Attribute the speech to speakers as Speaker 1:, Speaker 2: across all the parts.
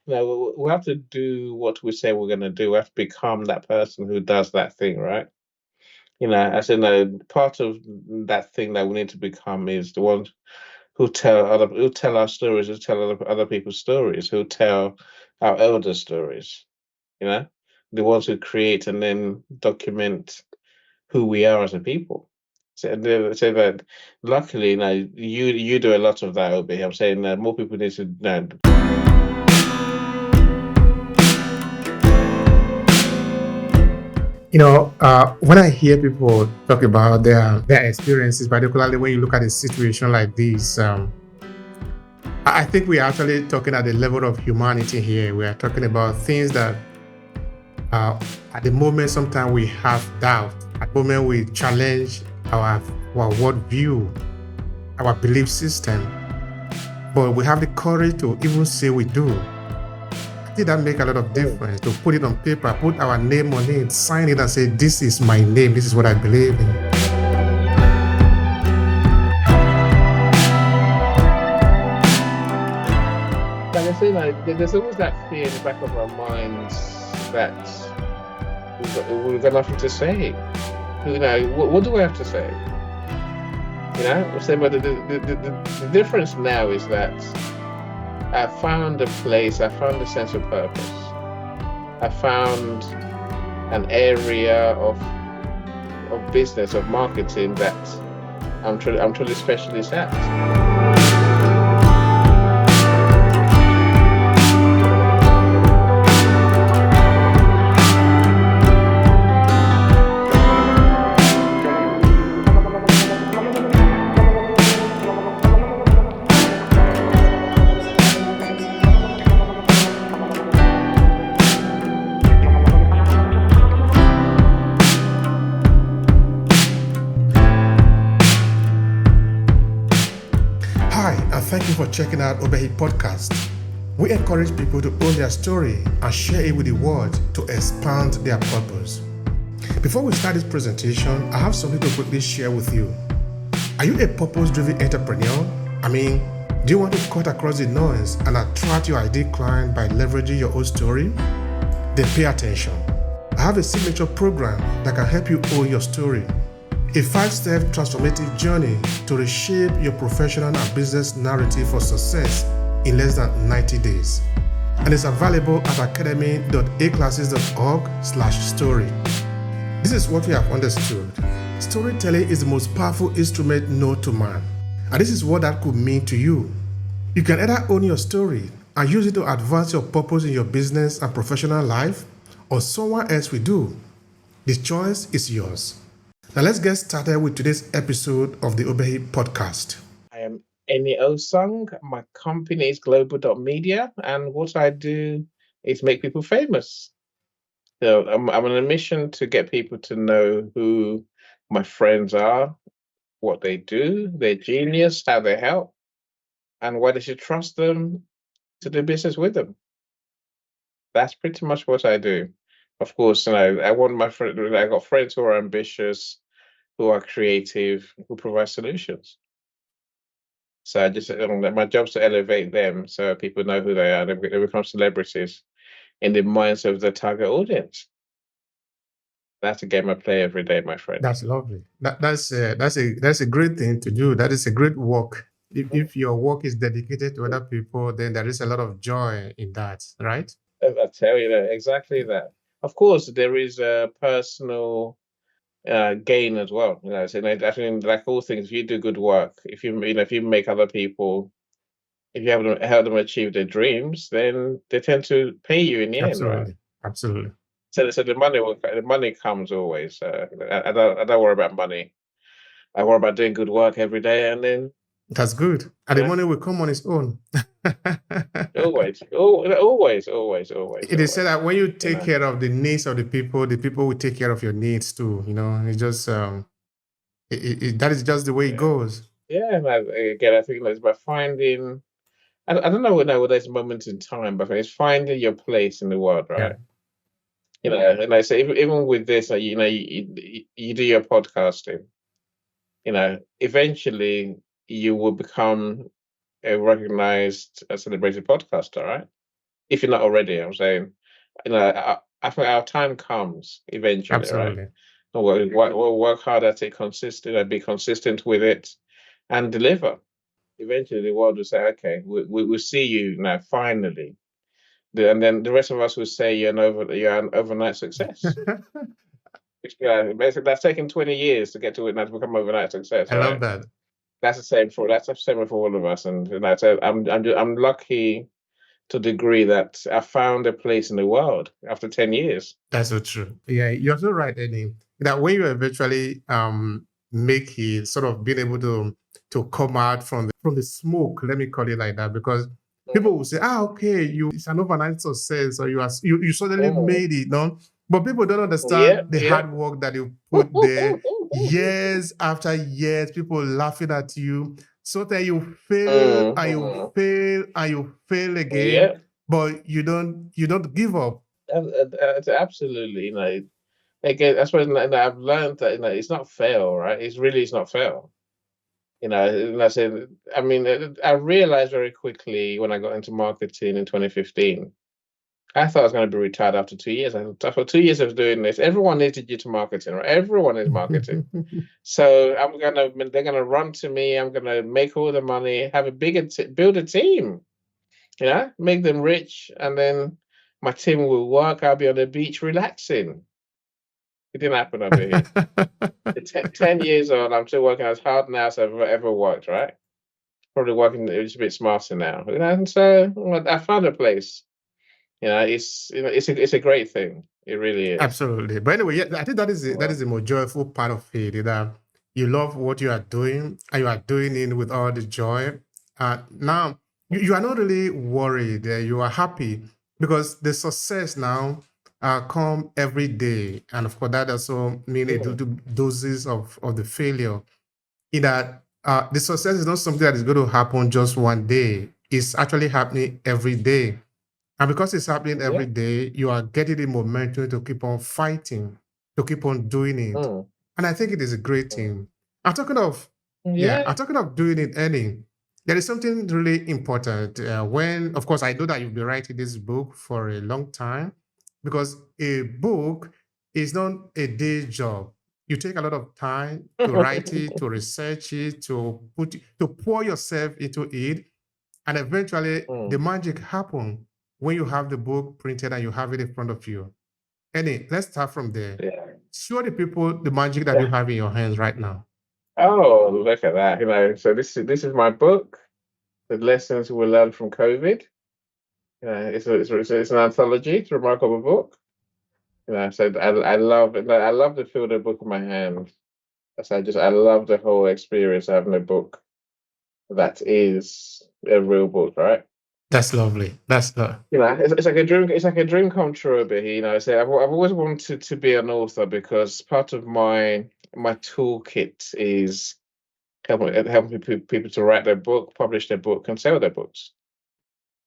Speaker 1: we have to do what we say we're going to do. We have to become that person who does that thing, right? As in, part of that thing that we need to become is the ones who tell our stories, who tell other people's stories, who tell our elders' stories. You know, the ones who create and then document who we are as a people. So that luckily, you do a lot of that, Obi. I'm saying that more people need to know.
Speaker 2: When I hear people talk about their experiences, particularly when you look at a situation like this, I think we are actually talking at the level of humanity here. We are talking about things that at the moment sometimes we have doubt. At the moment we challenge our worldview, our belief system, but we have the courage to even say we do. I think that make a lot of difference to put it on paper, put our name on it, sign it and say, this is my name, this is what I believe in.
Speaker 1: Like I say, there's always that fear in the back of our minds that we've got nothing to say. What do we have to say? But the difference now is that I found a place, I found a sense of purpose. I found an area of business, of marketing that I'm truly specialist at.
Speaker 2: Thank you for checking out Obehi Podcast. We encourage people to own their story and share it with the world to expand their purpose. Before we start this presentation, I have something to quickly share with you. Are you a purpose-driven entrepreneur? Do you want to cut across the noise and attract your ideal client by leveraging your own story? Then pay attention. I have a signature program that can help you own your story. A 5-step transformative journey to reshape your professional and business narrative for success in less than 90 days. And it's available at academy.aclasses.org/story. This is what we have understood. Storytelling is the most powerful instrument known to man. And this is what that could mean to you. You can either own your story and use it to advance your purpose in your business and professional life, or someone else will do. The choice is yours. Now let's get started with today's episode of the Obehi Podcast.
Speaker 1: I am Osung. My company is global.media, and what I do is make people famous. So I'm on a mission to get people to know who my friends are, what they do, their genius, how they help, and why they should trust them to do business with them. That's pretty much what I do. Of course, I want my friend. I got friends who are ambitious, who are creative, who provide solutions. So my job's to elevate them so people know who they are. They become celebrities in the minds of the target audience. That's a game I play every day, my friend.
Speaker 2: That's lovely. That's a great thing to do. That is a great work. If your work is dedicated to other people, then there is a lot of joy in that, right?
Speaker 1: I tell you that exactly that. Of course, there is a personal gain as well. So I think like all things, if you do good work, if you make other people, if you help them achieve their dreams, then they tend to pay you in the end, right?
Speaker 2: Absolutely.
Speaker 1: So the money comes always. I don't worry about money. I worry about doing good work every day, and then
Speaker 2: that's good. And the money will come on its own.
Speaker 1: always. It
Speaker 2: is said that when you take care of the needs of the people will take care of your needs too. It's just that is just the way it goes.
Speaker 1: Yeah, and again, I think it's by finding. I don't know whether there's moments in time, but it's finding your place in the world, right? Yeah. And I say even with this, you do your podcasting. Eventually you will become a recognized, celebrated podcaster, right? if you're not already. I'm saying, I think our time comes eventually, right?
Speaker 2: Absolutely.
Speaker 1: And we'll work hard at it, consistent, be consistent with it, and deliver. Eventually, the world will say, "Okay, we see you now, finally." And then the rest of us will say you're an overnight success. Yeah, basically, that's taken 20 years to get to it now to become overnight success,
Speaker 2: I love
Speaker 1: right?
Speaker 2: that.
Speaker 1: That's the same for all of us, and so I'm lucky to the degree that I found a place in the world after 10 years.
Speaker 2: That's so true. Yeah, you're so right, Eddie. That when you eventually make it, sort of being able to come out from the smoke, let me call it like that, because people will say, okay, it's an overnight success, or you suddenly
Speaker 1: Mm.
Speaker 2: made it, no? But people don't
Speaker 1: Yeah,
Speaker 2: understand the
Speaker 1: yeah.
Speaker 2: hard work that you put there, years after years, people laughing at you. So that you fail and you
Speaker 1: Mhm.
Speaker 2: fail and you fail again,
Speaker 1: Yeah,
Speaker 2: but you don't give up.
Speaker 1: absolutely. Again, that's when I've learned that it's not fail, right? It's not fail. And I said, I mean, I realized very quickly when I got into marketing in 2015. I thought I was going to be retired after 2 years. I thought after 2 years of doing this, everyone needs digital marketing, right? Everyone is marketing. So they're gonna run to me. I'm gonna make all the money, have a build a team, make them rich, and then my team will work. I'll be on the beach relaxing. It didn't happen over here. 10 years on, I'm still working as hard now as I've ever worked, right? Probably working a bit smarter now. And so I found a place. It's a great thing. It really is.
Speaker 2: Absolutely. But anyway, yeah, I think that is the most joyful part of it, that you love what you are doing and you are doing it with all the joy. Now, you are not really worried. You are happy because the success now come every day. And of course, that also mean a
Speaker 1: Mm.
Speaker 2: little doses of the failure. In that the success is not something that is going to happen just one day. It's actually happening every day. And because it's happening every
Speaker 1: Yeah.
Speaker 2: day, you are getting the momentum to keep on fighting, to keep on doing it.
Speaker 1: Mm.
Speaker 2: And I think it is a great
Speaker 1: Mm.
Speaker 2: thing. I'm talking of, yeah, I'm
Speaker 1: Yeah.
Speaker 2: talking of doing it earning. There is something really important. When, of course, I know that you've been writing this book for a long time, because a book is not a day job. You take a lot of time to write it, to research it, to pour yourself into it, and eventually the
Speaker 1: Mm.
Speaker 2: magic happen when you have the book printed and you have it in front of you. Annie, let's start from there.
Speaker 1: Yeah.
Speaker 2: Show the people the magic that you
Speaker 1: Yeah.
Speaker 2: have in your hands right now.
Speaker 1: Oh, look at that. So this is my book, The Lessons We Learned from COVID. It's an anthology. It's a remarkable book. So I love it. I love to feel the book in my hand. So I love the whole experience of having a book that is a real book, right?
Speaker 2: That's lovely. That's
Speaker 1: It's like a dream. It's like a dream come true. But so I've always wanted to be an author because part of my toolkit is helping people to write their book, publish their book, and sell their books.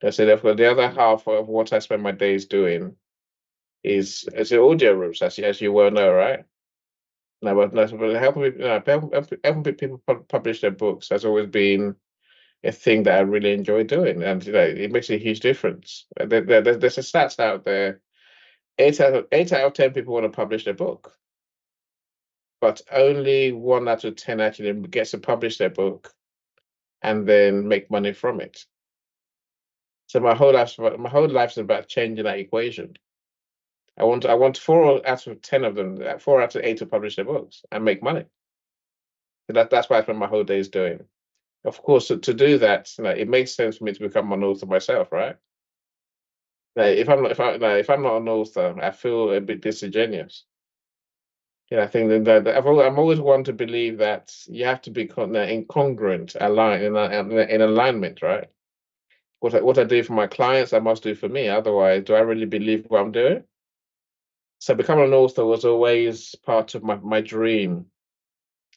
Speaker 1: I said therefore the other half of what I spend my days doing is as the audio rooms, as you well know, right? No, but no, but helping people publish their books has always been a thing that I really enjoy doing, and it makes a huge difference. There's a stats out there: eight out of 10 people want to publish their book, but only 1 out of 10 actually gets to publish their book and then make money from it. So my whole life's about changing that equation. I want 4 out of 10 of them, 4 out of 8 to publish their books and make money. So that's what I spend my whole days doing. Of course, to do that, it makes sense for me to become an author myself, right? If I'm not an author, I feel a bit disingenuous. I think I'm always one to believe that you have to be incongruent, aligned in alignment, right? What I do for my clients, I must do for me. Otherwise, do I really believe what I'm doing? So becoming an author was always part of my dream.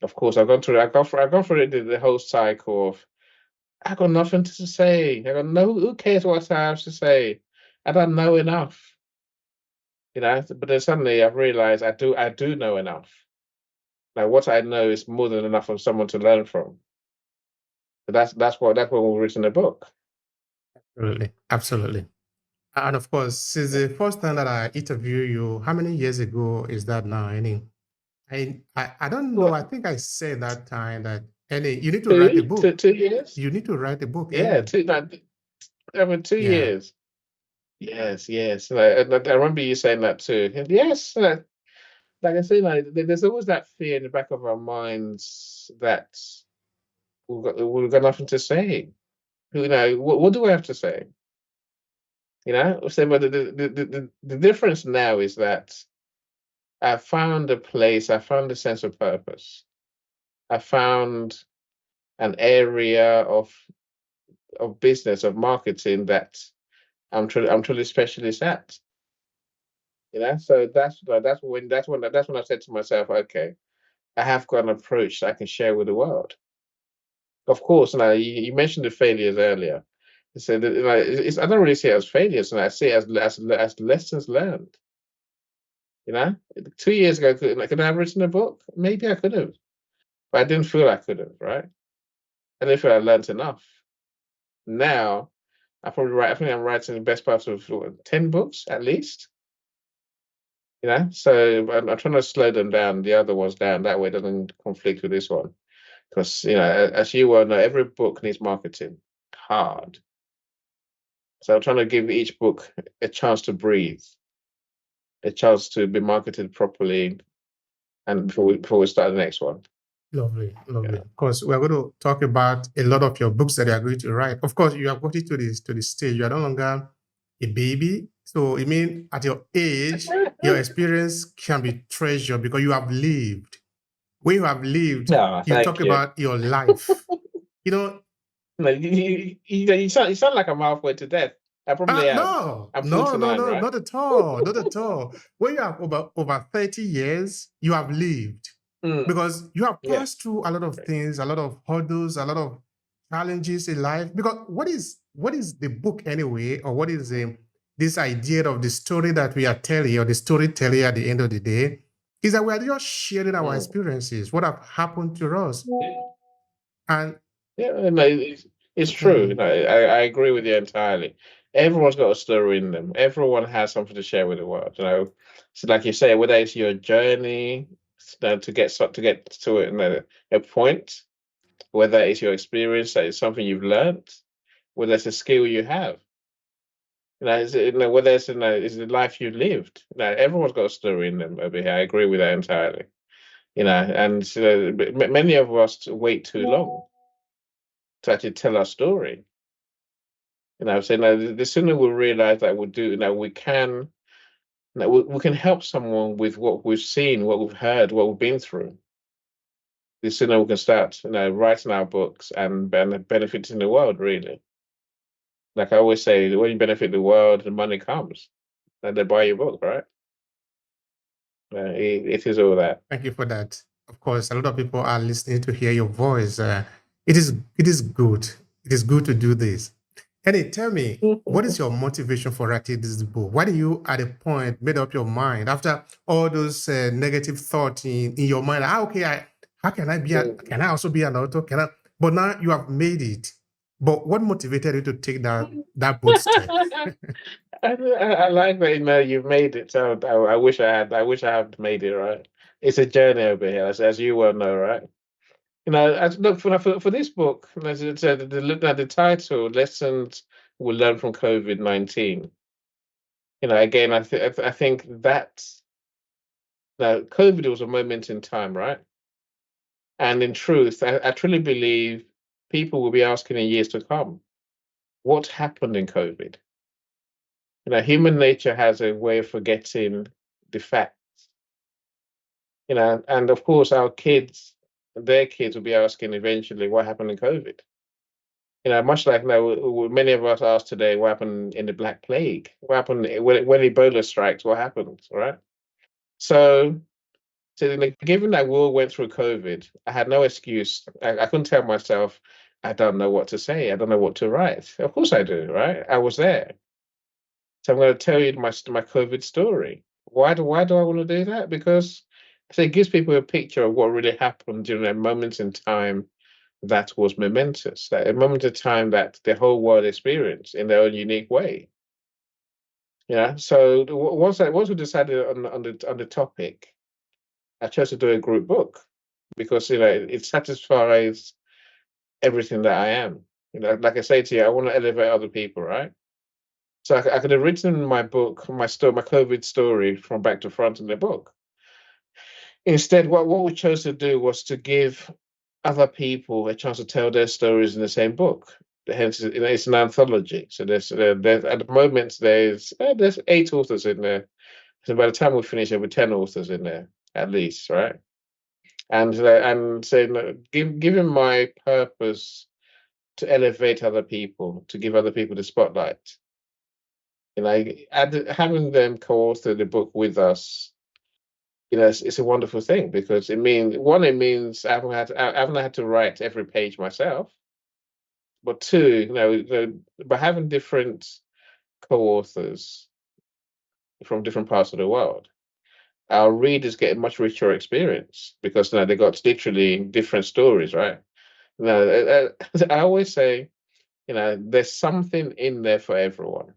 Speaker 1: Of course, I've gone through the whole cycle of I got nothing to say. I got no. Who cares what I have to say? I don't know enough. But then suddenly I've realized I do know enough. Like what I know is more than enough for someone to learn from. So that's what we've written a book.
Speaker 2: absolutely, absolutely. And of course, since the first time that I interviewed you, how many years ago is that now? I don't know. I
Speaker 1: What,
Speaker 2: think I said that time that you need to write a book.
Speaker 1: 2 years?
Speaker 2: You need to write a book,
Speaker 1: Yeah,
Speaker 2: Annie.
Speaker 1: two, like, over two
Speaker 2: Yeah.
Speaker 1: years. Yes, yes. I remember you saying that too. And yes, like I say, like, there's always that fear in the back of our minds that we've got nothing to say. What do I have to say? So, but the difference now is that I found a place, I found a sense of purpose. I found an area of business, of marketing that I'm truly specialist at. So that's when I said to myself, okay, I have got an approach that I can share with the world. Of course, now you mentioned the failures earlier. So I don't really see it as failures, and I see it as lessons learned. You know, 2 years ago, could I have written a book? Maybe I could have, but I didn't feel I could have. Right? I didn't feel I learned enough. Now, I think I'm writing the best part of 10 books at least. So I'm trying to slow them down, the other ones down. That way, it doesn't conflict with this one. Because as you well know, every book needs marketing hard. So I'm trying to give each book a chance to breathe, a chance to be marketed properly, and before we start the next one.
Speaker 2: Lovely, lovely.
Speaker 1: Yeah.
Speaker 2: Of course, we're going to talk about a lot of your books that you are going to write. Of course, you have got it to the stage. You are no longer a baby. So I mean, at your age, your experience can be treasured because you have lived. When you have lived,
Speaker 1: No,
Speaker 2: you talk
Speaker 1: thank you.
Speaker 2: about your life. You know,
Speaker 1: No, you sound like I'm halfway to death. I probably am.
Speaker 2: no,
Speaker 1: I'm
Speaker 2: no, no,
Speaker 1: 49,
Speaker 2: no,
Speaker 1: right?
Speaker 2: not at all, not at all. When you have over 30 years, you have lived
Speaker 1: Mm,
Speaker 2: because you have
Speaker 1: yeah.
Speaker 2: passed through a lot of things, a lot of hurdles, a lot of challenges in life. Because what is the book anyway, or what is this idea of the story that we are telling, or the storyteller at the end of the day, is that we are just sharing our
Speaker 1: Mm.
Speaker 2: experiences, what have happened to us, and
Speaker 1: Yeah, no, it's true.
Speaker 2: mm,
Speaker 1: I agree with you entirely. Everyone's got a story in them. Everyone has something to share with the world. So like you say, whether it's your journey, to get to a point, whether it's your experience, that is something you've learned, whether it's a skill you have, whether it's the life you lived. Everyone's got a story in them over here. I agree with that entirely. And many of us wait too long to actually tell our story. So now the sooner we realize that we'll do, we can, we can help someone with what we've seen, what we've heard, what we've been through. The sooner we can start, writing our books and benefiting the world, really. Like I always say, when you benefit the world, the money comes and they buy your book, right? It is all that.
Speaker 2: thank you for that. Of course, a lot of people are listening to hear your voice. It is good. It is good to do this. Eddie, tell me, what is your motivation for writing this book? Why do you, at a point, made up your mind after all those negative thoughts in your mind? Okay, how can I be? Can I also be an author? Can I? But now you have made it. But what motivated you to take that bold step?
Speaker 1: I like that you've made it. So I wish I had. I wish I had made it. Right, it's a journey over here, as you well know, right? Look for this book. As it said, the title "Lessons We Learn from COVID-19." Again, I think that COVID was a moment in time, right? And in truth, I truly believe people will be asking in years to come, what happened in COVID? Human nature has a way of forgetting the facts. And of course, our kids, their kids will be asking eventually what happened in COVID. Much like many of us ask today, what happened in the Black Plague? What happened when Ebola strikes? What happened, right? So, given that we all went through COVID, I had no excuse. I couldn't tell myself, I don't know what to say. I don't know what to write. Of course I do, right? I was there. So I'm going to tell you my COVID story. Why do I want to do that? Because it gives people a picture of what really happened during a moment in time that was momentous, that a moment of time that the whole world experienced in their own unique way. Yeah. So once we decided on the topic, I chose to do a group book because it satisfies everything that I am. Like I say to you, I want to elevate other people, right? So I could have written my book, my story, my COVID story from back to front in the book. Instead, what we chose to do was to give other people a chance to tell their stories in the same book. Hence, it's an anthology. So there's at the moment there's 8 authors in there. So by the time we finish, there'll be 10 authors in there at least, right? And so giving my purpose to elevate other people, to give other people the spotlight. Having them co-author the book with us, it's a wonderful thing because it means I haven't had to write every page myself, but two, by having different co-authors from different parts of the world, our readers get a much richer experience because they got literally different stories, right? I always say, there's something in there for everyone,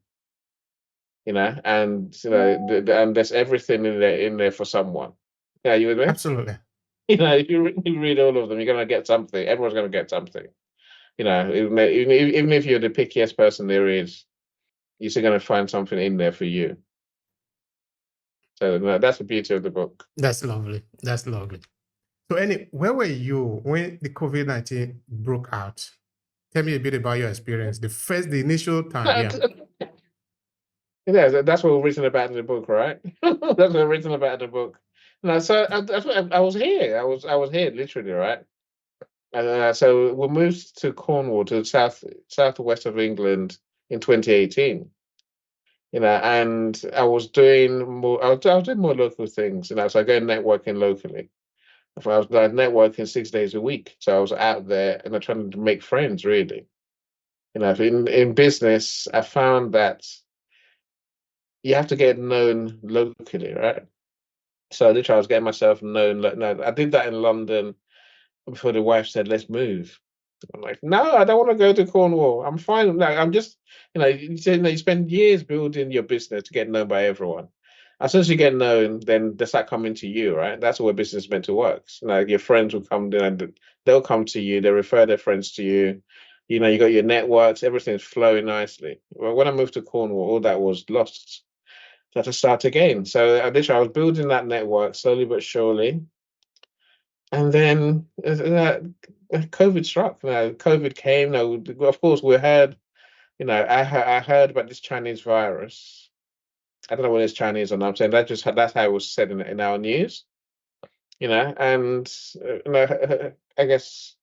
Speaker 1: and and there's everything in there for someone. Yeah, you with me?
Speaker 2: Absolutely.
Speaker 1: If you read all of them, you're gonna get something. Everyone's gonna get something. Even if you're the pickiest person there is, you're still gonna find something in there for you. So that's the beauty of the book.
Speaker 2: That's lovely. That's lovely. So, where were you when the COVID-19 broke out? Tell me a bit about your experience. The initial time, yeah.
Speaker 1: Yeah, that's what we're written about in the book, right? That's what we're written about in the book. No, so I was here. I was here literally, right? And so we moved to Cornwall, to the southwest of England in 2018. And I was doing more. I was doing more local things. So I go networking locally. I was networking 6 days a week. So I was out there and I'm trying to make friends. Really, in business, I found that you have to get known locally, right? So literally, I was getting myself known. No, I did that in London before the wife said, "Let's move." I'm like, no, I don't want to go to Cornwall. I'm fine. Like, I'm just, you spend years building your business to get known by everyone. As soon as you get known, then they start coming to you, right? That's the way business is meant to work. Your friends will come, they'll come to you, they refer their friends to you. You got your networks, everything's flowing nicely. Well, when I moved to Cornwall, all that was lost. So I had to start again. So I was building that network slowly but surely. And then COVID struck. COVID came. Of course, we heard. I heard about this Chinese virus. I don't know whether it's Chinese or not. I'm saying that's how it was said in our news. And I guess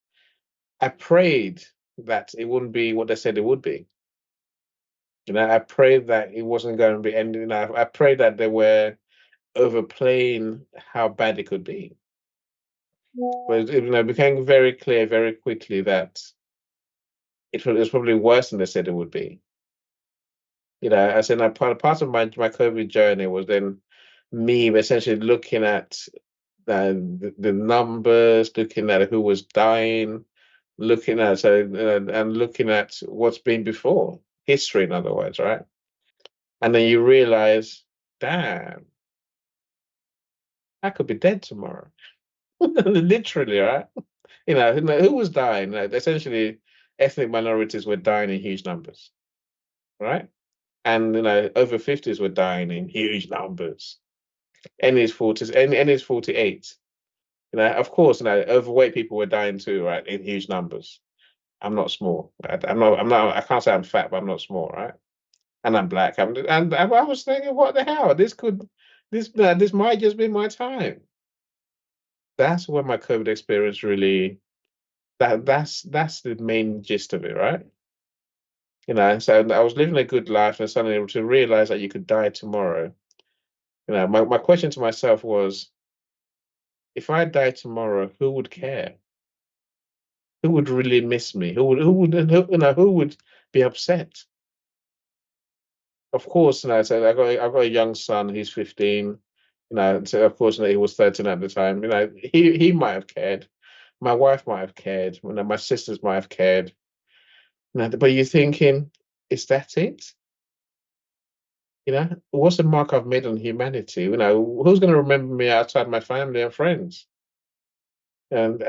Speaker 1: I prayed that it wouldn't be what they said it would be. I prayed that it wasn't going to be ending. I prayed that they were overplaying how bad it could be. But it became very clear very quickly that it was probably worse than they said it would be. I said part of my COVID journey was then me essentially looking at the numbers, looking at who was dying, and looking at what's been before history, in other words, right? And then you realize, damn, I could be dead tomorrow, literally, right? Who was dying? Essentially, ethnic minorities were dying in huge numbers, right? And over 50s were dying in huge numbers. His 40s, his 48. Of course, overweight people were dying too, right? In huge numbers. I'm not small. I'm not. I can't say I'm fat, but I'm not small, right? And I'm black. And I was thinking, what the hell? This might just be my time. That's where my COVID experience really. That's the main gist of it, right? So I was living a good life and suddenly to realize that you could die tomorrow. My question to myself was, if I die tomorrow, who would care? Who would really miss me? Who would be upset? Of course, so I got a young son, he's 15. So of course, he was 13 at the time. He might have cared. My wife might have cared. My sisters might have cared. But you're thinking, is that it? What's the mark I've made on humanity? Who's going to remember me outside my family and friends? And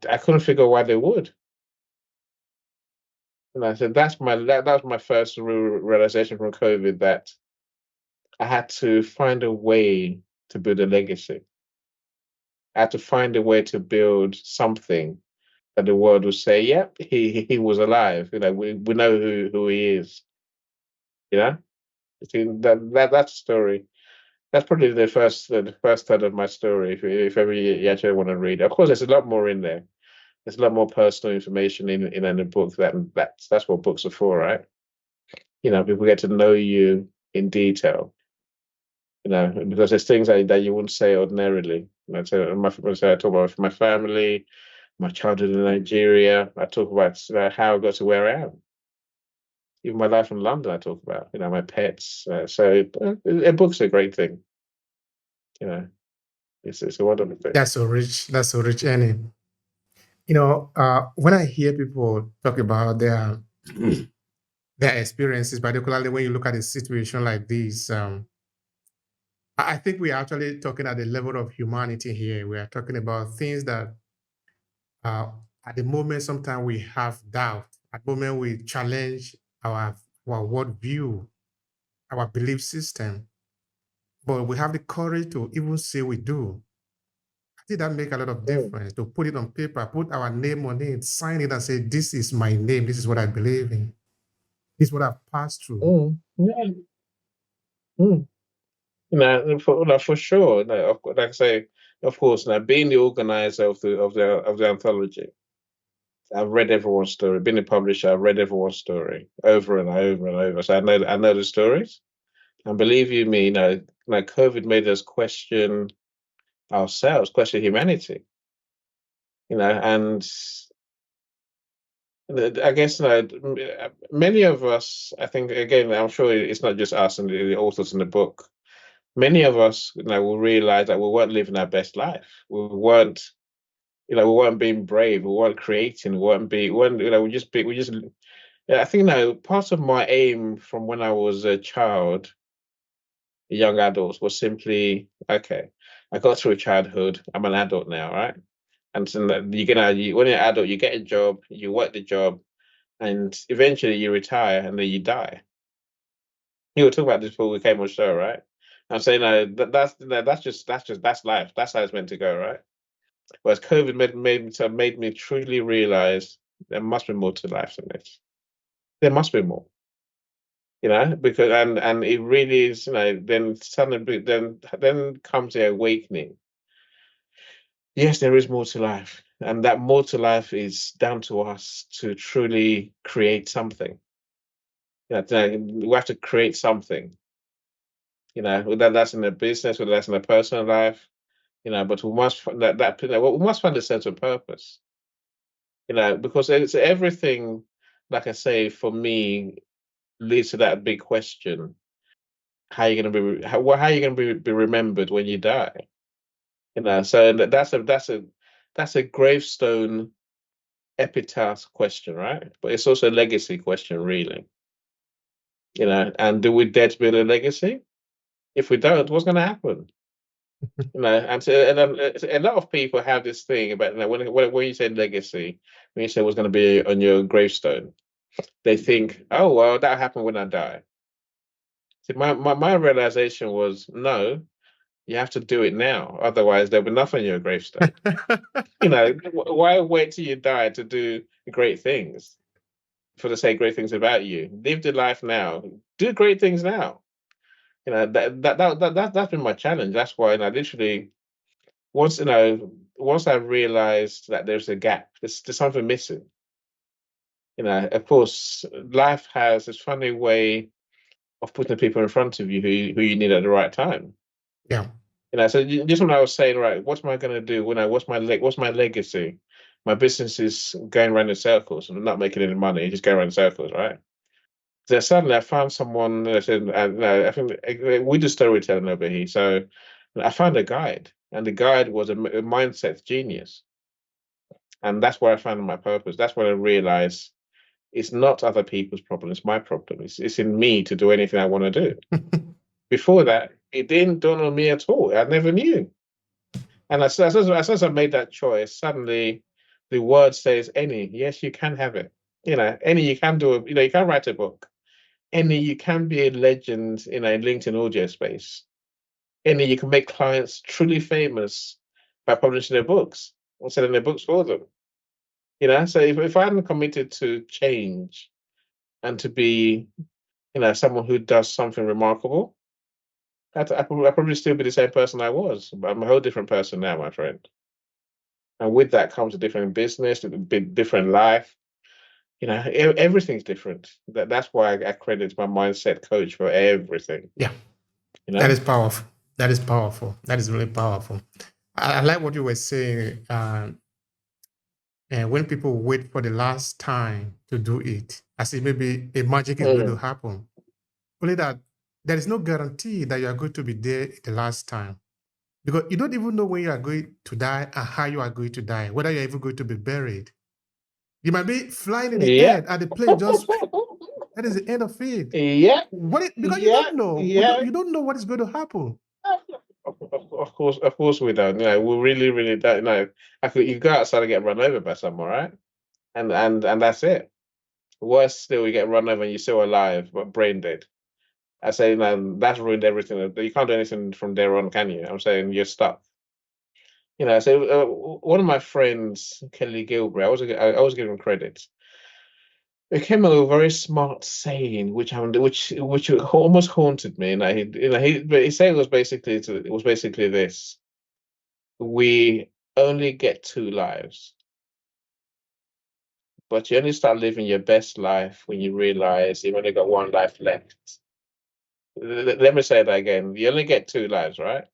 Speaker 1: I couldn't figure why they would. And I said, that was my first realization from COVID, that I had to find a way to build a legacy. I had to find a way to build something that the world would say, "Yep, he was alive." We know who he is. You know, See, that's the story. That's probably the first third of my story. If ever you actually want to read it, of course, there's a lot more in there. There's a lot more personal information in the book. That's what books are for, right? People get to know you in detail. Because there's things that you wouldn't say ordinarily. So I talk about my family, my childhood in Nigeria. I talk about how I got to where I am. Even my life in London, I talk about. My pets. A book's a great thing. It's a wonderful thing.
Speaker 2: That's so rich. That's so rich, Annie. When I hear people talk about their experiences, particularly when you look at a situation like this, I think we are actually talking at the level of humanity here. We are talking about things that at the moment, sometimes we have doubt. At the moment, we challenge our worldview, our belief system, but we have the courage to even say we do. I think that make a lot of difference, to put it on paper, put our name on it, sign it and say, this is my name, this is what I believe in. This is what I've passed through.
Speaker 1: Yeah. For sure. Like I say, of course, now being the organizer of the anthology, I've read everyone's story. Being a publisher, I've read everyone's story over and over and over. So I know the stories. And believe you me, like COVID made us question ourselves, question humanity. And I guess many of us, I think, again, I'm sure it's not just us and the authors in the book. Many of us, will realize that we weren't living our best life. We weren't being brave. We weren't creating. We weren't, we just. I think part of my aim from when I was a child, a young adult, was simply, okay, I got through childhood. I'm an adult now, right? And so when you're an adult, you get a job, you work the job, and eventually you retire and then you die. You were talking about this before we came on the show, right? I'm saying that's life. That's how it's meant to go, right? Whereas COVID made me truly realize there must be more to life than this. There must be more, because and it really is, then suddenly then comes the awakening. Yes, there is more to life, and that more to life is down to us to truly create something. We have to create something. Whether that's in a business, whether that's in a personal life, but we must we must find a sense of purpose. Because it's everything. Like I say, for me, leads to that big question: how are you going to how are you going to be remembered when you die? So that's a gravestone epitaph question, right? But it's also a legacy question, really. And do we dare to build a legacy? If we don't, what's going to happen? A lot of people have this thing about, when you say legacy, when you say what's going to be on your gravestone, they think, oh well, that happened when I die. See, my realization was, no, you have to do it now, otherwise there'll be nothing on your gravestone. Why wait till you die to do great things, for to say great things about you? Live the life now. Do great things now. That's been my challenge. That's why, literally, once I realized that there's a gap, there's something missing. Of course, life has this funny way of putting people in front of you who you need at the right time.
Speaker 2: Yeah.
Speaker 1: So just when I was saying, right, what am I going to do what's my legacy? My business is going around in circles. I'm not making any money, just going around in circles, right? So suddenly I found someone that said, I think we do storytelling over here. So I found a guide, and the guide was a mindset genius. And that's where I found my purpose. That's when I realized it's not other people's problem, it's my problem. It's in me to do anything I want to do. Before that, it didn't dawn on me at all. I never knew. And as I made that choice, suddenly the word says, any, yes, you can have it. Any, you can do it. You can write a book. Any, you can be a legend in a LinkedIn audio space. Any, you can make clients truly famous by publishing their books or selling their books for them. So if I hadn't committed to change and to be, someone who does something remarkable, I'd probably still be the same person I was. But I'm a whole different person now, my friend. And with that comes a different business, a bit different life. Everything's different. That's why I credit my mindset coach for everything.
Speaker 2: Yeah, that is powerful. That is powerful. That is really powerful. I like what you were saying. And when people wait for the last time to do it, as if maybe a magic is going to happen, only that there is no guarantee that you are going to be there the last time. Because you don't even know when you are going to die and how you are going to die, whether you're even going to be buried. You might be flying in the air and the plane just, that is the end of it.
Speaker 1: Yeah.
Speaker 2: Because you don't know.
Speaker 1: Yeah.
Speaker 2: You don't know what is going to happen.
Speaker 1: Of course we don't. We really, really don't know. You go outside and get run over by someone, right? And that's it. Worse still, you get run over and you're still alive, but brain dead. I say, that's ruined everything. You can't do anything from there on, can you? I'm saying you're stuck. So one of my friends, Kelly Gilbert, I was giving credit. It came up with a very smart saying, which almost haunted me. He said it was basically this: we only get two lives, but you only start living your best life when you realize you've only got one life left. Let me say that again: you only get two lives, right?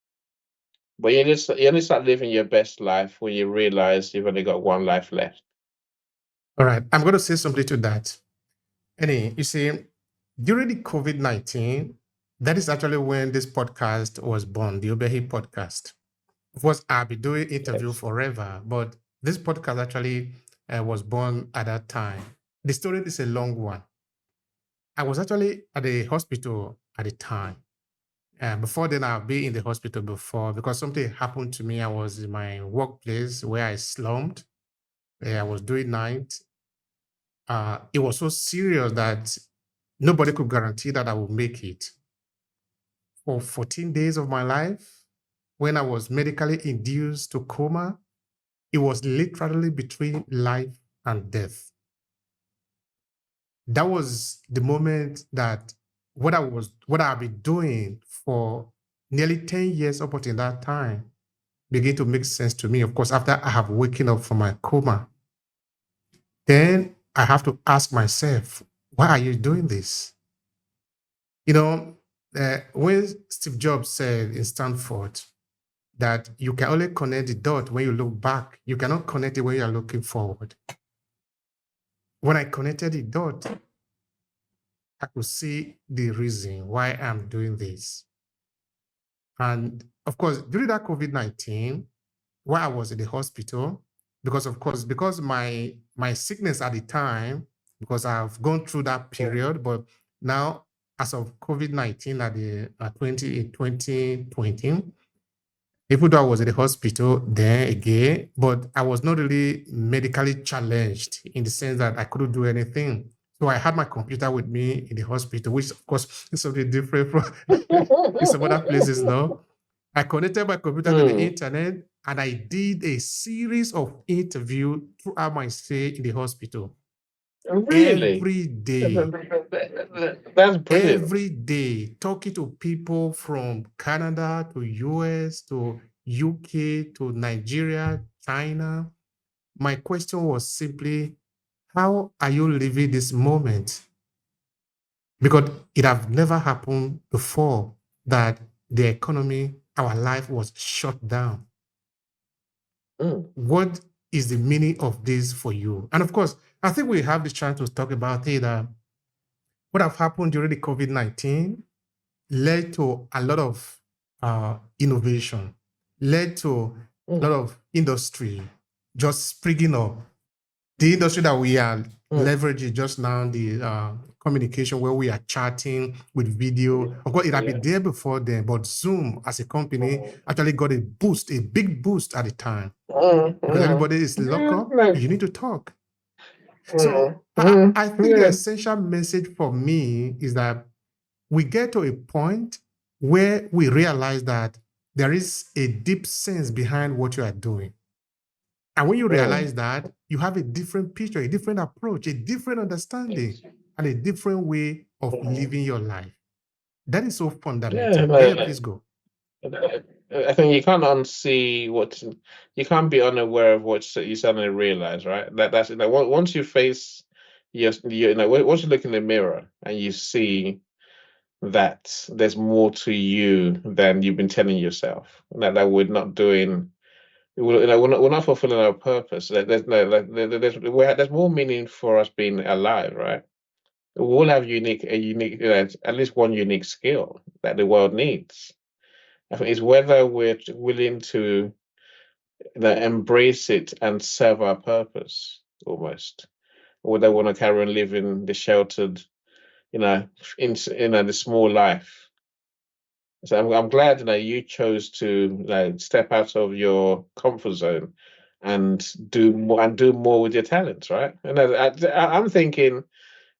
Speaker 1: But you only start living your best life when you realize you've only got one life left.
Speaker 2: All right, I'm going to say something to that. You see, during the COVID-19, that is actually when this podcast was born, the Obehi Podcast. Of course, I'll be doing interview forever, but this podcast actually was born at that time. The story is a long one. I was actually at the hospital at the time. Before then, I've been in the hospital before because something happened to me. I was in my workplace where I slumped. I was doing night. It was so serious that nobody could guarantee that I would make it. For 14 days of my life, when I was medically induced to coma, it was literally between life and death. That was the moment that what I've been doing for nearly 10 years up until that time began to make sense to me. Of course, after I have waken up from my coma, then I have to ask myself, why are you doing this? When Steve Jobs said in Stanford that you can only connect the dot when you look back, you cannot connect it when you are looking forward. When I connected the dot, I could see the reason why I'm doing this. And of course, during that COVID-19, while I was in the hospital, because my sickness at the time, because I've gone through that period, but now as of COVID-19 at 2020, even though I was in the hospital then again, but I was not really medically challenged in the sense that I couldn't do anything. So I had my computer with me in the hospital, which of course is something different from in some other places now. I connected my computer to the internet and I did a series of interviews throughout my stay in the hospital.
Speaker 1: Really?
Speaker 2: Every day.
Speaker 1: That's brilliant.
Speaker 2: Every day, talking to people from Canada to US to UK to Nigeria, China. My question was simply, how are you living this moment? Because it have never happened before that the economy, our life was shut down. What is the meaning of this for you? And of course, I think we have the chance to talk about it. What have happened during the COVID-19 led to a lot of innovation, led to a lot of industry just springing up. the industry that we are
Speaker 1: Mm.
Speaker 2: leveraging just now, the communication where we are chatting with video. Of course, it had been
Speaker 1: Yeah.
Speaker 2: there before then, but Zoom as a company
Speaker 1: Mm.
Speaker 2: actually got a boost, a big boost at the time
Speaker 1: Mm.
Speaker 2: because
Speaker 1: Mm.
Speaker 2: everybody is locked
Speaker 1: Yeah.
Speaker 2: up.
Speaker 1: No.
Speaker 2: You need to talk. So
Speaker 1: Mm. Mm.
Speaker 2: I think the
Speaker 1: Yeah.
Speaker 2: essential message for me is that we get to a point where we realize that there is a deep sense behind what you are doing. And when you
Speaker 1: Mm.
Speaker 2: realize that, you have a different picture, a different approach, a different understanding, and a different way of
Speaker 1: Mm.
Speaker 2: living your life. That is so
Speaker 1: Yeah.
Speaker 2: fundamental. Yeah,
Speaker 1: No.
Speaker 2: please go.
Speaker 1: I think you can't unsee what you can't be unaware of what you suddenly realize, right? That's like once you face once you look in the mirror and you see that there's more to you than you've been telling yourself, that we're not doing, we're not fulfilling our purpose. There's no like there's more meaning for us being alive, right? We all have a unique, at least one unique skill that the world needs. I think it's whether we're willing to embrace it and serve our purpose almost, or whether we want to carry on living the sheltered, you know, the small life. So I'm glad that you chose to step out of your comfort zone and do more with your talents, right? And I'm thinking,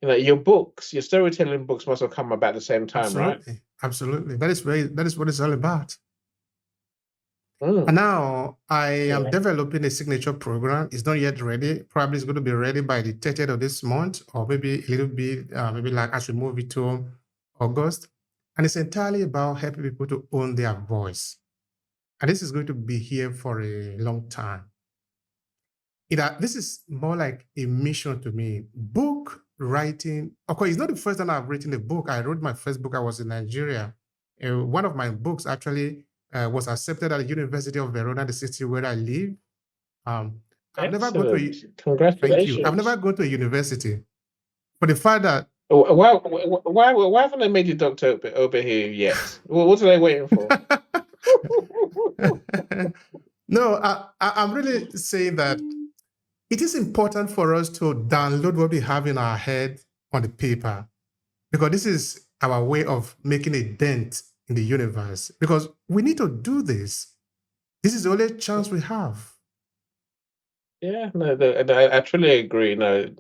Speaker 1: your books, your storytelling books must have come about the same time, right?
Speaker 2: Absolutely. Absolutely. That is what it's all about. And
Speaker 1: Mm.
Speaker 2: now I am
Speaker 1: Yeah.
Speaker 2: developing a signature program. It's not yet ready. Probably it's going to be ready by the 30th of this month, or maybe a little bit, maybe like as we move it to August. And it's entirely about helping people to own their voice. And this is going to be here for a long time. This is more like a mission to me. Book writing, of course, it's not the first time I've written a book. I wrote my first book. I was in Nigeria. One of my books actually was accepted at the University of Verona, the city where I live. I've never gone to
Speaker 1: Excellent.
Speaker 2: thank you. I've
Speaker 1: Congratulations.
Speaker 2: never gone to a university. For the fact that
Speaker 1: Why haven't they made you Dr. Obehi yet? What are they waiting for?
Speaker 2: no, I'm really saying that it is important for us to download what we have in our head on the paper because this is our way of making a dent in the universe because we need to do this. This is the only chance we have.
Speaker 1: Yeah, no, I truly agree. No,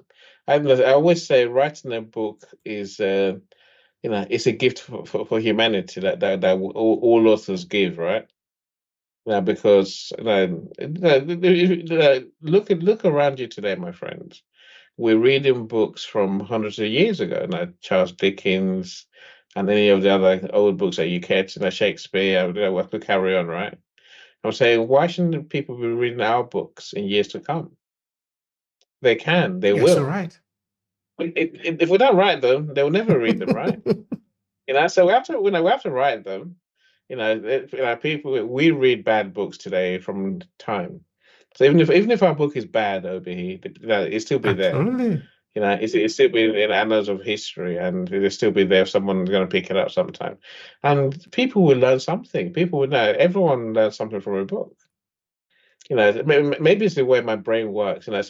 Speaker 1: I always say writing a book is, it's a gift for humanity that all authors give, right? Yeah, because look around you today, my friends. We're reading books from hundreds of years ago, Charles Dickens and any of the other old books that you care to, Shakespeare. We could carry on, right? I'm saying, why shouldn't people be reading our books in years to come? They can, they
Speaker 2: Yes, you're
Speaker 1: will.
Speaker 2: right.
Speaker 1: If we don't write them, they'll never read them, right? So we have to write them. People, we read bad books today from time. So even if our book is bad, Obehi, it still be there.
Speaker 2: Absolutely.
Speaker 1: It's still be in annals of history, and it'll still be there if someone's going to pick it up sometime. And people will learn something. People will know. Everyone learns something from a book. Maybe it's the way my brain works. And I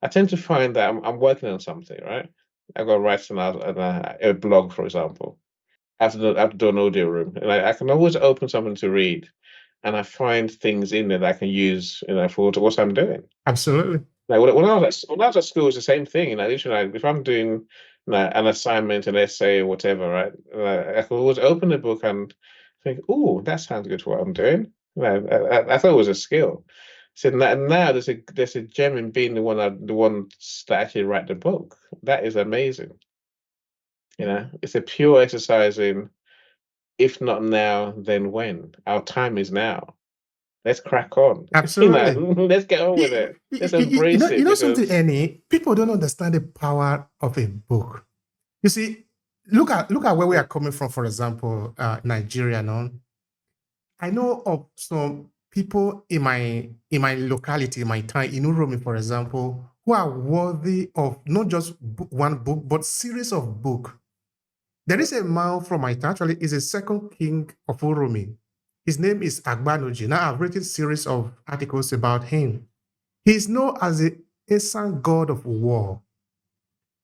Speaker 1: tend to find that I'm working on something, right? I got to write a blog, for example. I have to do an audio room, and I can always open something to read, and I find things in there that I can use, for what I'm doing.
Speaker 2: Absolutely.
Speaker 1: Like when I was at school, it's the same thing. Literally, like, if I'm doing an assignment, an essay, or whatever, right? I could always open the book and think, "Oh, that sounds good for what I'm doing." I thought it was a skill. So now there's a gem in being the one that actually write the book. That is amazing. It's a pure exercise in, if not now, then when? Our time is now. Let's crack on.
Speaker 2: Absolutely.
Speaker 1: Let's get on with it. Let's embrace
Speaker 2: You
Speaker 1: it
Speaker 2: know something,
Speaker 1: because
Speaker 2: Annie? People don't understand the power of a book. You see, look at where we are coming from. For example, Nigeria. No, I know of some people in my locality, in my town, in Uromi, for example, who are worthy of not just one book, but series of book. There is a man from my town, actually, is a second king of Uromi. His name is Agbanuji. Now I've written series of articles about him. He's known as Osung, god of war.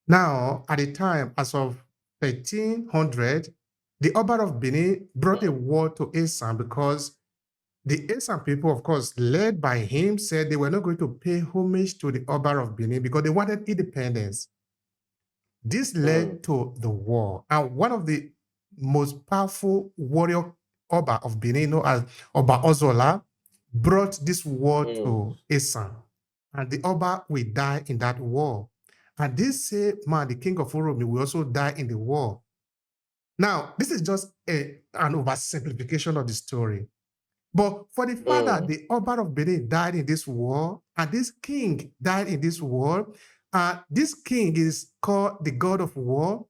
Speaker 2: Now, at the time, as of 1300, the Oba of Benin brought a war to Osung because the Esan people, of course, led by him, said they were not going to pay homage to the Oba of Benin because they wanted independence. This led to the war. And one of the most powerful warrior Oba of Benin, known as Oba Ozola, brought this war to Esan. And the Oba will die in that war. And this same man, the king of Oromi, will also die in the war. Now, this is just an oversimplification of the story. But for the fact that the Oba of Benin died in this war, and this king died in this war, this king is called the god of war,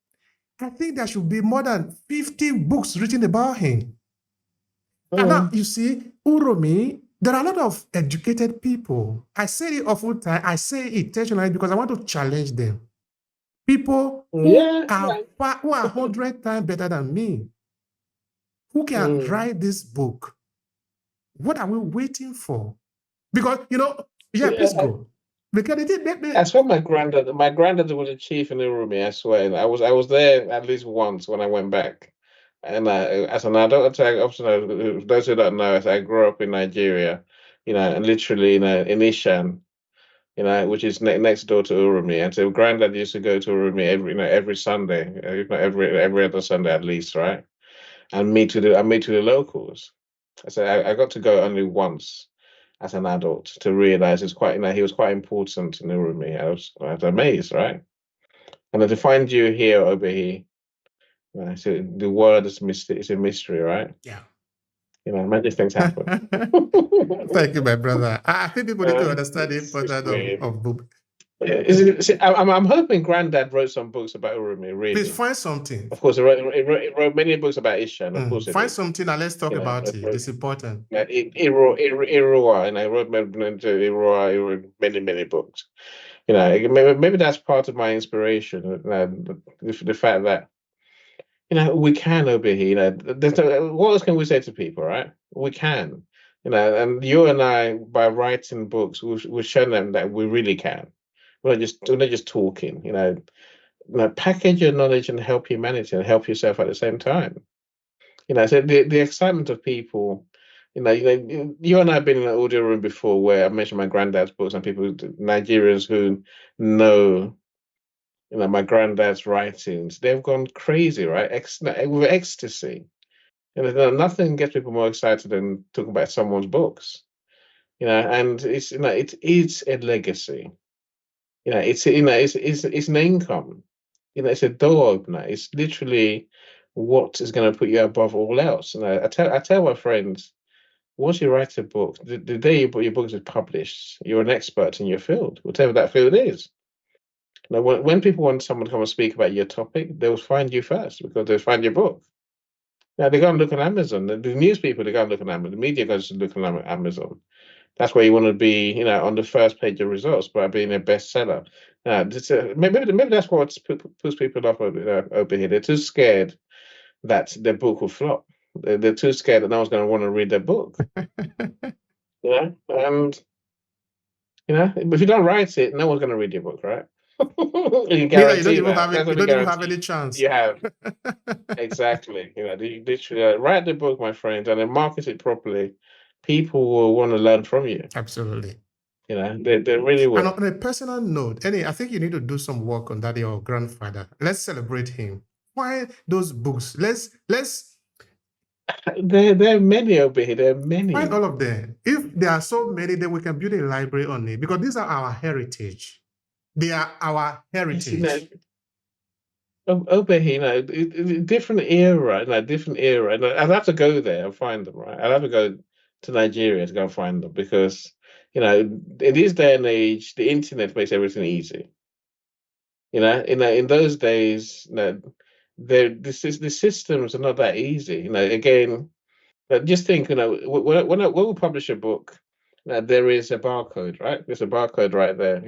Speaker 2: I think there should be more than 50 books written about him. And now, you see, Uromi, there are a lot of educated people. I say it often time, I say it intentionally because I want to challenge them. People who are 100 times better than me, who can write this book. What are we waiting for? Because, please go. Because
Speaker 1: I swear my granddad was a chief in Urumi, I swear. I was there at least once when I went back. And as an adult, those who don't know, as I grew up in Nigeria, and literally, in Ishan, which is next door to Urumi. And so granddad used to go to Urumi every Sunday, if not every other Sunday at least, right? And meet with the locals. So I got to go only once as an adult to realize it's quite, he was quite important in Urumi. I was amazed, right? And then to find you here, Obehi, so the world is it's a mystery, right?
Speaker 2: Yeah.
Speaker 1: Magic things happen.
Speaker 2: Thank you, my brother. I think people need to understand the importance of book.
Speaker 1: I'm hoping Granddad wrote some books about Urumi. Really,
Speaker 2: please find something.
Speaker 1: Of course, he wrote many books about Ishan. Of course,
Speaker 2: find something and let's talk about it. It's important.
Speaker 1: Irua, and I wrote many books. Maybe that's part of my inspiration. The fact that we can over here. What else can we say to people, right? We can. And you and I, by writing books, we've shown them that we really can. We're not just talking. Package your knowledge and help humanity and help yourself at the same time. So the excitement of people. You and I have been in an audio room before where I mentioned my granddad's books and people, Nigerians who know, my granddad's writings. They've gone crazy, right? With ecstasy. Nothing gets people more excited than talking about someone's books. And it's it is a legacy. It's an income. It's a door opener. It's literally what is going to put you above all else. And I tell my friends, once you write a book, the day your book is published, you're an expert in your field, whatever that field is. Now, when people want someone to come and speak about your topic, they will find you first because they'll find your book. Now, they go and look on Amazon. The news people, they go and look on Amazon. The media goes to look on Amazon. That's where you want to be, on the first page of results by being a bestseller. Maybe that's what puts people off over here. They're too scared that their book will flop. They're too scared that no one's going to want to read their book. And if you don't write it, no one's going to read your book, right? You don't even
Speaker 2: have any chance.
Speaker 1: You have exactly. You literally write the book, my friends, and then market it properly. People will want to learn from you.
Speaker 2: Absolutely.
Speaker 1: They really will.
Speaker 2: And on a personal note, I think you need to do some work on that, your grandfather. Let's celebrate him. Why those books? Let's.
Speaker 1: There are many over here. There are many.
Speaker 2: Find all of them. If there are so many, then we can build a library on it because these are our heritage. They are our heritage.
Speaker 1: Over here, different era, different era. And I'd have to go there and find them, right? I'd have to go to Nigeria to go and find them because, in this day and age, the internet makes everything easy. In those days, the systems are not that easy. Again, just think, when we publish a book, there is a barcode, right? There's a barcode right there,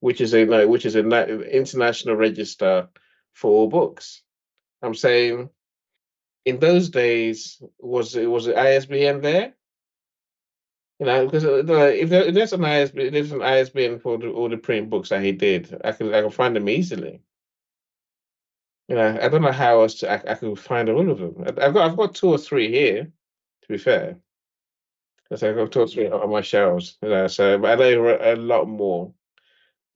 Speaker 1: which is an international register for all books. I'm saying, in those days, was it ISBN there? Because if there's an ISBN for all the print books that he did, I can find them easily. I don't know how else I could find all of them. I've got two or three here, to be fair. So I've got two or three on my shelves. So but I know he wrote a lot more.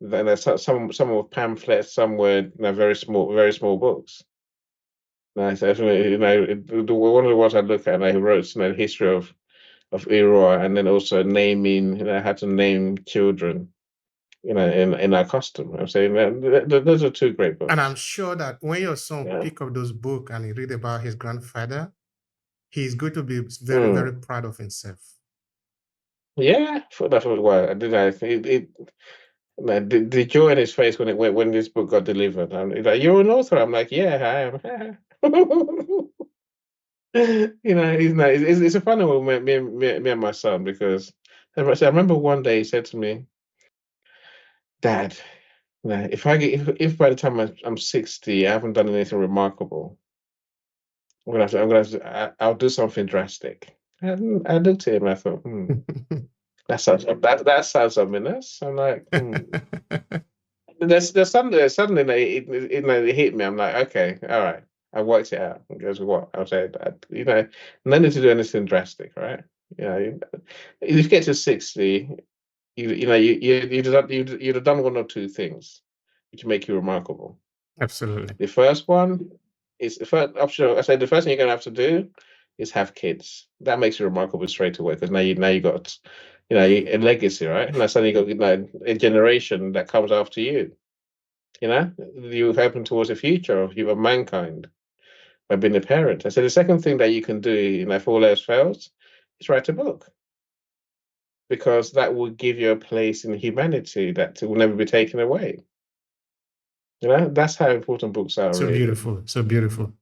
Speaker 1: Then there's some with pamphlets, some were very small books. So one of the ones I look at, he wrote the history of Iroa, and then also naming, how to name children, in our custom. I'm saying those are two great
Speaker 2: And I'm
Speaker 1: books.
Speaker 2: sure that when your son
Speaker 1: Yeah.
Speaker 2: pick up those books and he read about his grandfather, he's going to be very,
Speaker 1: Mm.
Speaker 2: very proud of himself.
Speaker 1: Yeah, that's what I did. The joy in his face when this book got delivered. And he's like, "You're an author." I'm like, "Yeah, I am." It's a funny one with me and my son, because I remember one day he said to me, "Dad, if by the time I'm 60, I haven't done anything remarkable, I'll do something drastic." And I looked at him and I thought, that sounds ominous. I'm like, There's suddenly it hit me. I'm like, okay, all right. I worked it out. And goes, what? I was saying, no need to do anything drastic, right? If you get to 60, you'd have done one or two things which make you remarkable.
Speaker 2: Absolutely.
Speaker 1: The first one is the first option. I said the first thing you're gonna have to do is have kids. That makes you remarkable straight away, because now you got, a legacy, right? And that's suddenly you got, a generation that comes after you. You're helping towards the future of mankind by being a parent. I said the second thing that you can do, if all else fails, is write a book, because that will give you a place in humanity that will never be taken away. That's how important books are,
Speaker 2: So
Speaker 1: really.
Speaker 2: beautiful. So beautiful.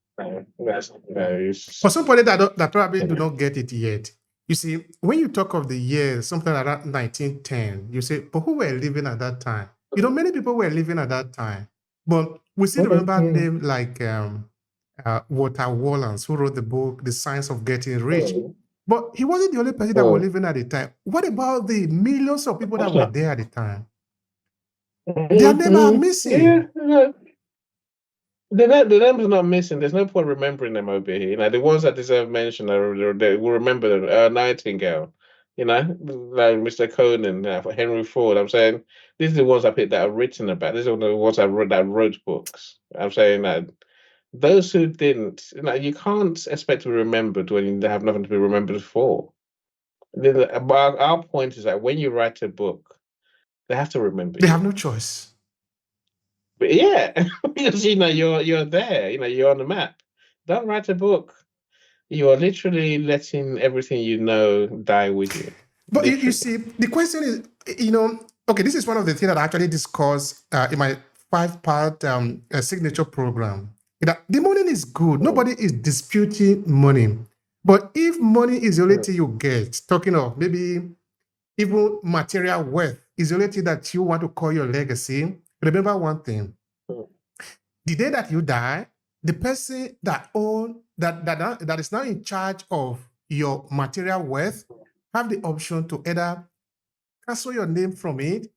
Speaker 1: It's,
Speaker 2: For somebody that probably do not get it yet, you see, when you talk of the year, something like that, 1910, you say, but who were living at that time? Many people were living at that time. But we still remember names like Walter Wallace, who wrote the book, The Science of Getting Rich. But he wasn't the only person that was living at the time. What about the millions of people that were there at the time? Their names are missing.
Speaker 1: Yeah. The names are not missing. There's no point remembering them, Obehi. The ones that deserve mention they will remember them. Nightingale, like Mr. Conan, Henry Ford. I'm saying these are the ones that are written about. These are the ones that wrote books. I'm saying that those who didn't, you can't expect to be remembered when they have nothing to be remembered for. But our point is that when you write a book, they have to remember
Speaker 2: They
Speaker 1: you.
Speaker 2: have no choice.
Speaker 1: But yeah, because you're there, you're on the map. Don't write a book. You are literally letting everything die with you.
Speaker 2: But you see, the question is, okay, this is one of the things that I actually discussed in my 5-part signature program. That the money is good. Nobody is disputing money. But if money is the only thing you get, talking of maybe even material wealth is the only thing that you want to call your legacy, remember one thing. The day that you die, the person that is now in charge of your material wealth have the option to either cancel your name from it.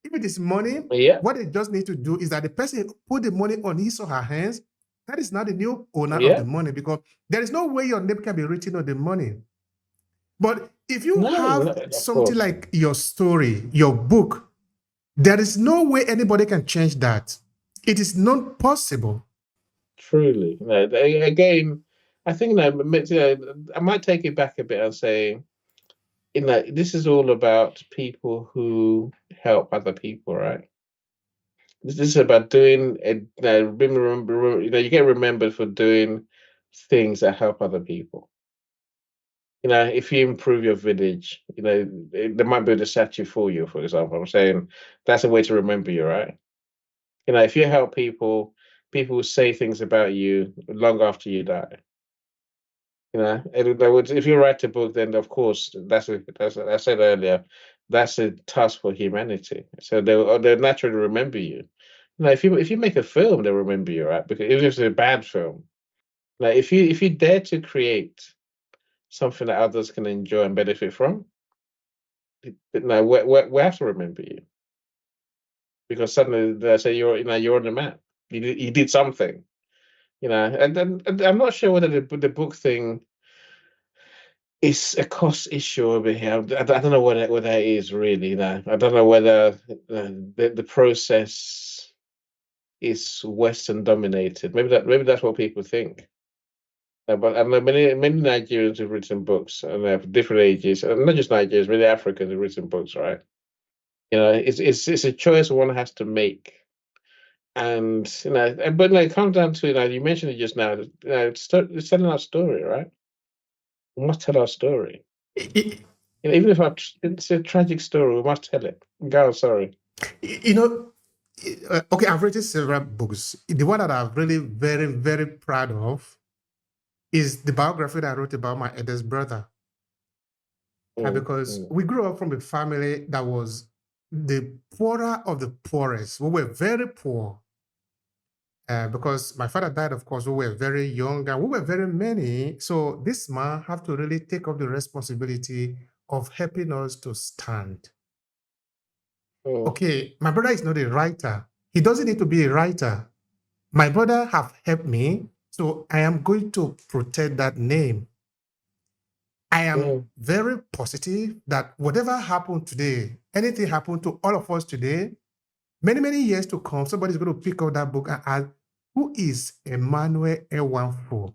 Speaker 2: If it is money, what they just need to do is that the person put the money on his or her hands. That is now the new owner of the money, because there is no way your name can be written on the money. But if you have something like your story, your book, there is no way anybody can change that. It is not possible.
Speaker 1: Truly. Again, I think I might take it back a bit and say, this is all about people who help other people, right? This is about doing you get remembered for doing things that help other people. If you improve your village, there might be a statue for you, for example. I'm saying that's a way to remember you, right? If you help people, people will say things about you long after you die. If you write a book, then of course that's I said earlier, that's a task for humanity. So they'll naturally remember you. If you make a film, they'll remember you, right? Because even if it's a bad film, if you dare to create something that others can enjoy and benefit from, no, we have to remember you because suddenly they say you're on the map. You did something, and I'm not sure whether the book thing is a cost issue over here. I don't know what that is really. I don't know whether the process is Western dominated. Maybe that's what people think. But I know many Nigerians have written books, and they have different ages. And not just Nigerians, many Africans have written books, right? It's a choice one has to make. And but it comes down to you mentioned it just now. It's telling our story, right? We must tell our story.
Speaker 2: I-
Speaker 1: Even if it's a tragic story, we must tell it. Go, sorry.
Speaker 2: You know, okay, I've written several books. The one that I'm really very, very proud of is the biography that I wrote about my eldest brother. Because we grew up from a family that was the poorer of the poorest. We were very poor. Because my father died, of course, we were very young and we were very many. So this man have to really take up the responsibility of helping us to stand. Okay, my brother is not a writer. He doesn't need to be a writer. My brother have helped me, so I am going to protect that name. I am very positive that whatever happened today, anything happened to all of us today, many, many years to come, somebody's going to pick up that book and ask, who is Emmanuel Ewanfo?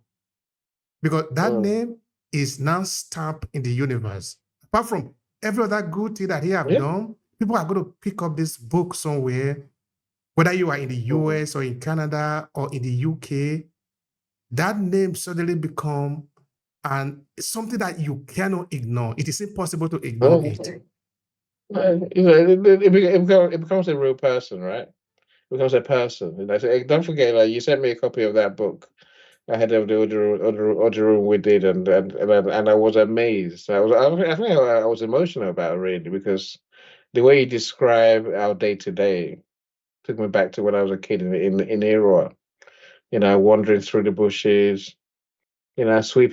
Speaker 2: Because that name is now stamped in the universe. Apart from every other good thing that he have done, people are going to pick up this book somewhere, whether you are in the US or in Canada or in the UK, that name suddenly become something that you cannot ignore. It is impossible to ignore it.
Speaker 1: It becomes a real person, right? It becomes a person. Don't forget, you sent me a copy of that book ahead of the other room we did, and I was amazed. I think I was emotional about it really because the way you describe our day to day took me back to when I was a kid in Era. Wandering through the bushes, sweep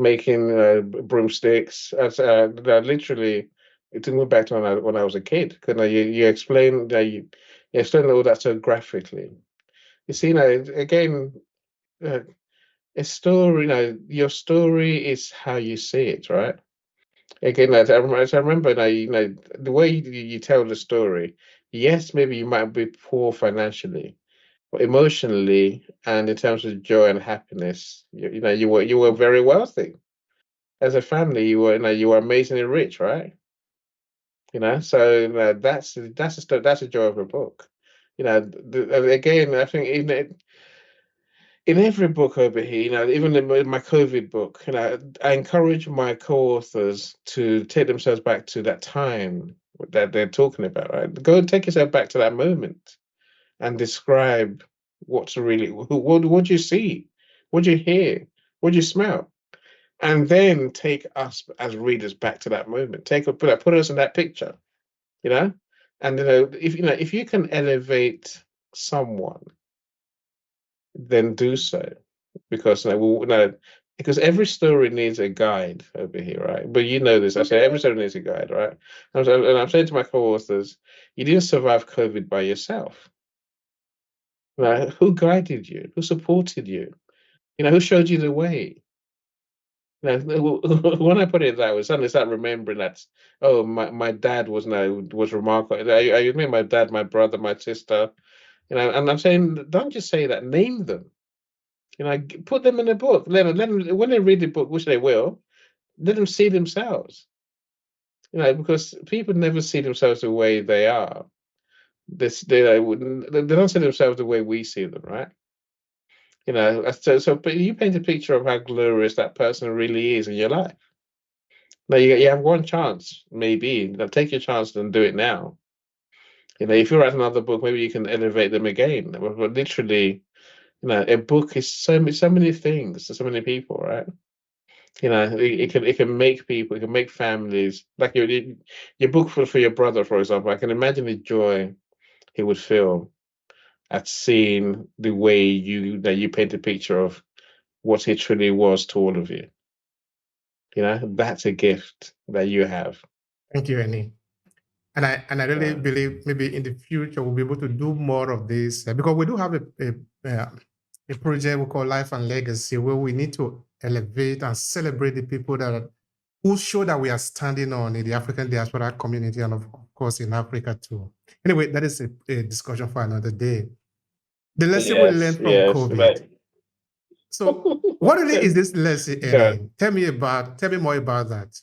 Speaker 1: making broomsticks. Literally, it took me back to when I was a kid. Because you explain you explain all that so graphically. You see, again, a story. Your story is how you see it, right? Again, I remember the way you tell the story. Yes, maybe you might be poor financially, but emotionally and in terms of joy and happiness, you were very wealthy. As a family, you were amazingly rich, right? So that's a joy of a book. Again, I think in every book over here, even in my COVID book, I encourage my co-authors to take themselves back to that time that they're talking about, right? Go and take yourself back to that moment and describe what's really what do you see, what do you hear, what do you smell, and then take us as readers back to that moment. Put us in that picture, you know, and if you can elevate someone, then do so, because because every story needs a guide over here, right? But this. I say every story needs a guide, right? And I'm saying to my co-authors, you didn't survive COVID by yourself. Who guided you? Who supported you? Who showed you the way? When I put it that way, suddenly start remembering that. Oh, my dad was remarkable. I admit my dad, my brother, my sister. And I'm saying, don't just say that. Name them. Put them in a book. Let them when they read the book, which they will, let them see themselves. Because people never see themselves the way they are. They don't see themselves the way we see them, right? But you paint a picture of how glorious that person really is in your life. Now you have one chance, maybe. Take your chance and do it now. If you write another book, maybe you can elevate them again. But literally, a book is so many things to so many people, right? It can make people, it can make families. Like your book for your brother, for example. I can imagine the joy he would feel at seeing the way you paint a picture of what he truly was to all of you. That's a gift that you have.
Speaker 2: Thank you, Annie. And I really believe maybe in the future we'll be able to do more of this because we do have a project we call Life and Legacy, where we need to elevate and celebrate the people who show that we are standing on in the African diaspora community and of course in Africa too. Anyway, that is a discussion for another day. The lesson we learned from COVID. So what really is this lesson, Erin? Tell me more about that.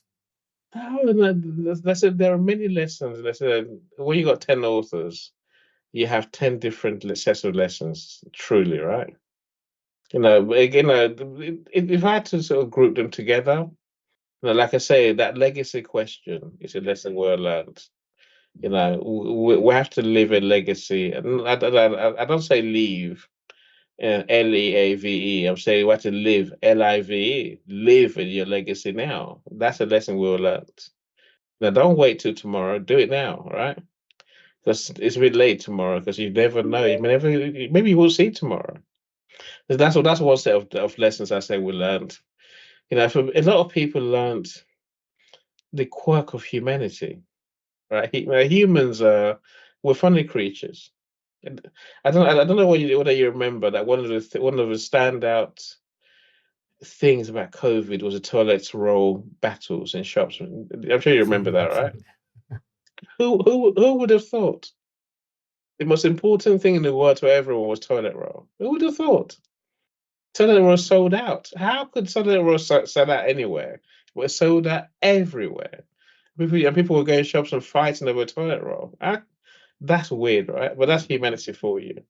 Speaker 1: There are many lessons. When you got 10 authors, you have 10 different sets of lessons, truly, right? If I had to sort of group them together, like I say, that legacy question is a lesson well learned. We have to live a legacy. And I don't say leave, Leave. I'm saying we have to live, Live. Live in your legacy now. That's a lesson we all learned. Now, don't wait till tomorrow. Do it now, right? Because it's a bit late tomorrow. Because you never know. Maybe you will see tomorrow. That's one set of lessons I say we learned. For a lot of people learned the quirk of humanity, right? Humans we're funny creatures. And I don't know whether you remember that one of the standout things about COVID was the toilet roll battles in shops. I'm sure you remember that, right? Who would have thought the most important thing in the world to everyone was toilet roll? Who would have thought? Toilet roll sold out. How could toilet roll sell out anywhere? It was sold out everywhere. People were going to shops and fighting over toilet roll. That's weird, right? But that's humanity for you.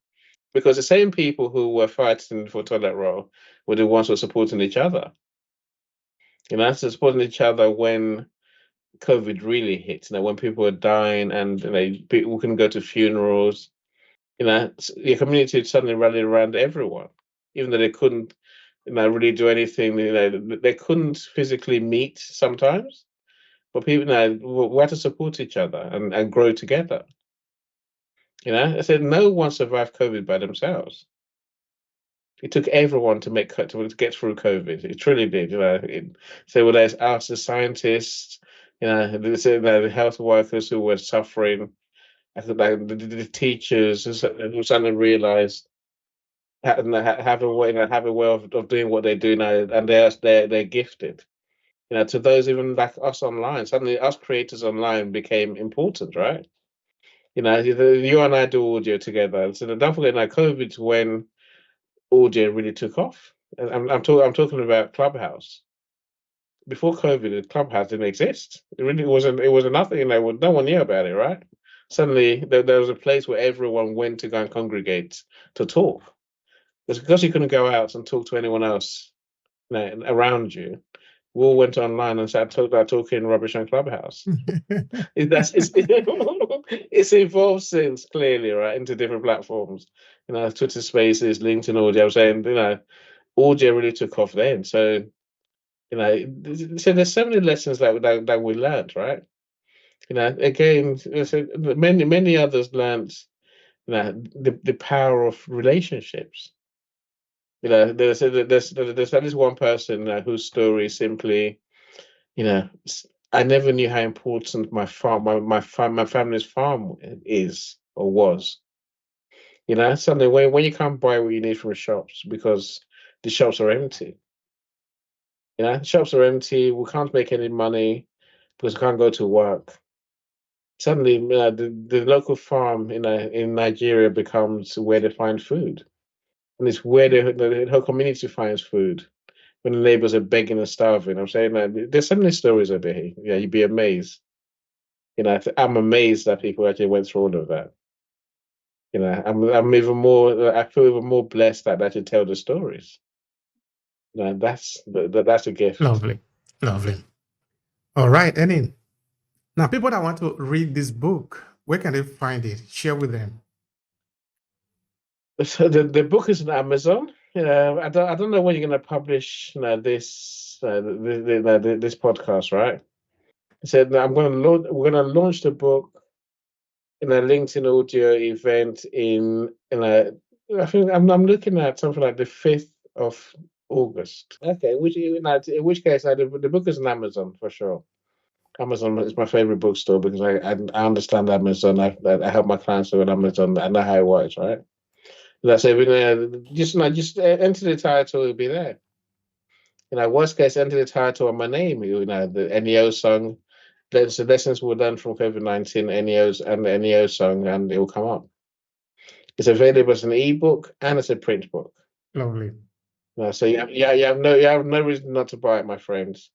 Speaker 1: Because the same people who were fighting for toilet roll were the ones who were supporting each other. Supporting each other when COVID really hit. When people were dying and people couldn't go to funerals. Your community suddenly rallied around everyone, even though they couldn't, really do anything. They couldn't physically meet sometimes, but people, we had to support each other and grow together. I said no one survived COVID by themselves. It took everyone to get through COVID. It truly did. So whether it's us, the scientists, the health workers who were suffering, I think the teachers who suddenly realized have a way of doing what they do now, and they're gifted. To those even like us online, suddenly us creators online became important, right? You and I do audio together. So don't forget, now COVID's when audio really took off. And I'm talking about Clubhouse. Before COVID, the Clubhouse didn't exist. It really wasn't. It was nothing. No one knew about it, right? Suddenly, there was a place where everyone went to go and congregate to talk. Because you couldn't go out and talk to anyone else around you. We all went online and started talking rubbish on Clubhouse. It's evolved since, clearly, right, into different platforms. Twitter Spaces, LinkedIn Audio. I'm saying, audio really took off then. So, so there's so many lessons that we learned, right? Again, so many others learned, the power of relationships. There's at least one person whose story simply, I never knew how important my family's farm is or was. Suddenly when you can't buy what you need from the shops because the shops are empty. Shops are empty. We can't make any money because we can't go to work. Suddenly, the local farm in Nigeria becomes where they find food, and it's where the whole community finds food when the neighbors are begging and starving. I'm saying there's so many stories over here. Yeah, you'd be amazed. I'm amazed that people actually went through all of that. I'm even more. I feel even more blessed that I should tell the stories. That's a gift.
Speaker 2: Lovely. All right, Enin. Now, people that want to read this book, where can they find it? Share with them.
Speaker 1: So the book is on Amazon. I don't know when you're going to publish this this podcast, right? I said we're going to launch the book in a LinkedIn audio event I think I'm looking at something like the 5th of August. Okay, in which case the book is on Amazon for sure. Amazon is my favorite bookstore because I understand Amazon. I help my clients with Amazon. I know how it works, right? That's even just enter the title, it'll be there. Worst case, enter the title on my name. The NEO song. The lessons were done from COVID-19, NEOs and the NEO song, and it will come up. It's available as an ebook and as a print book.
Speaker 2: Lovely.
Speaker 1: So you have no reason not to buy it, my friends.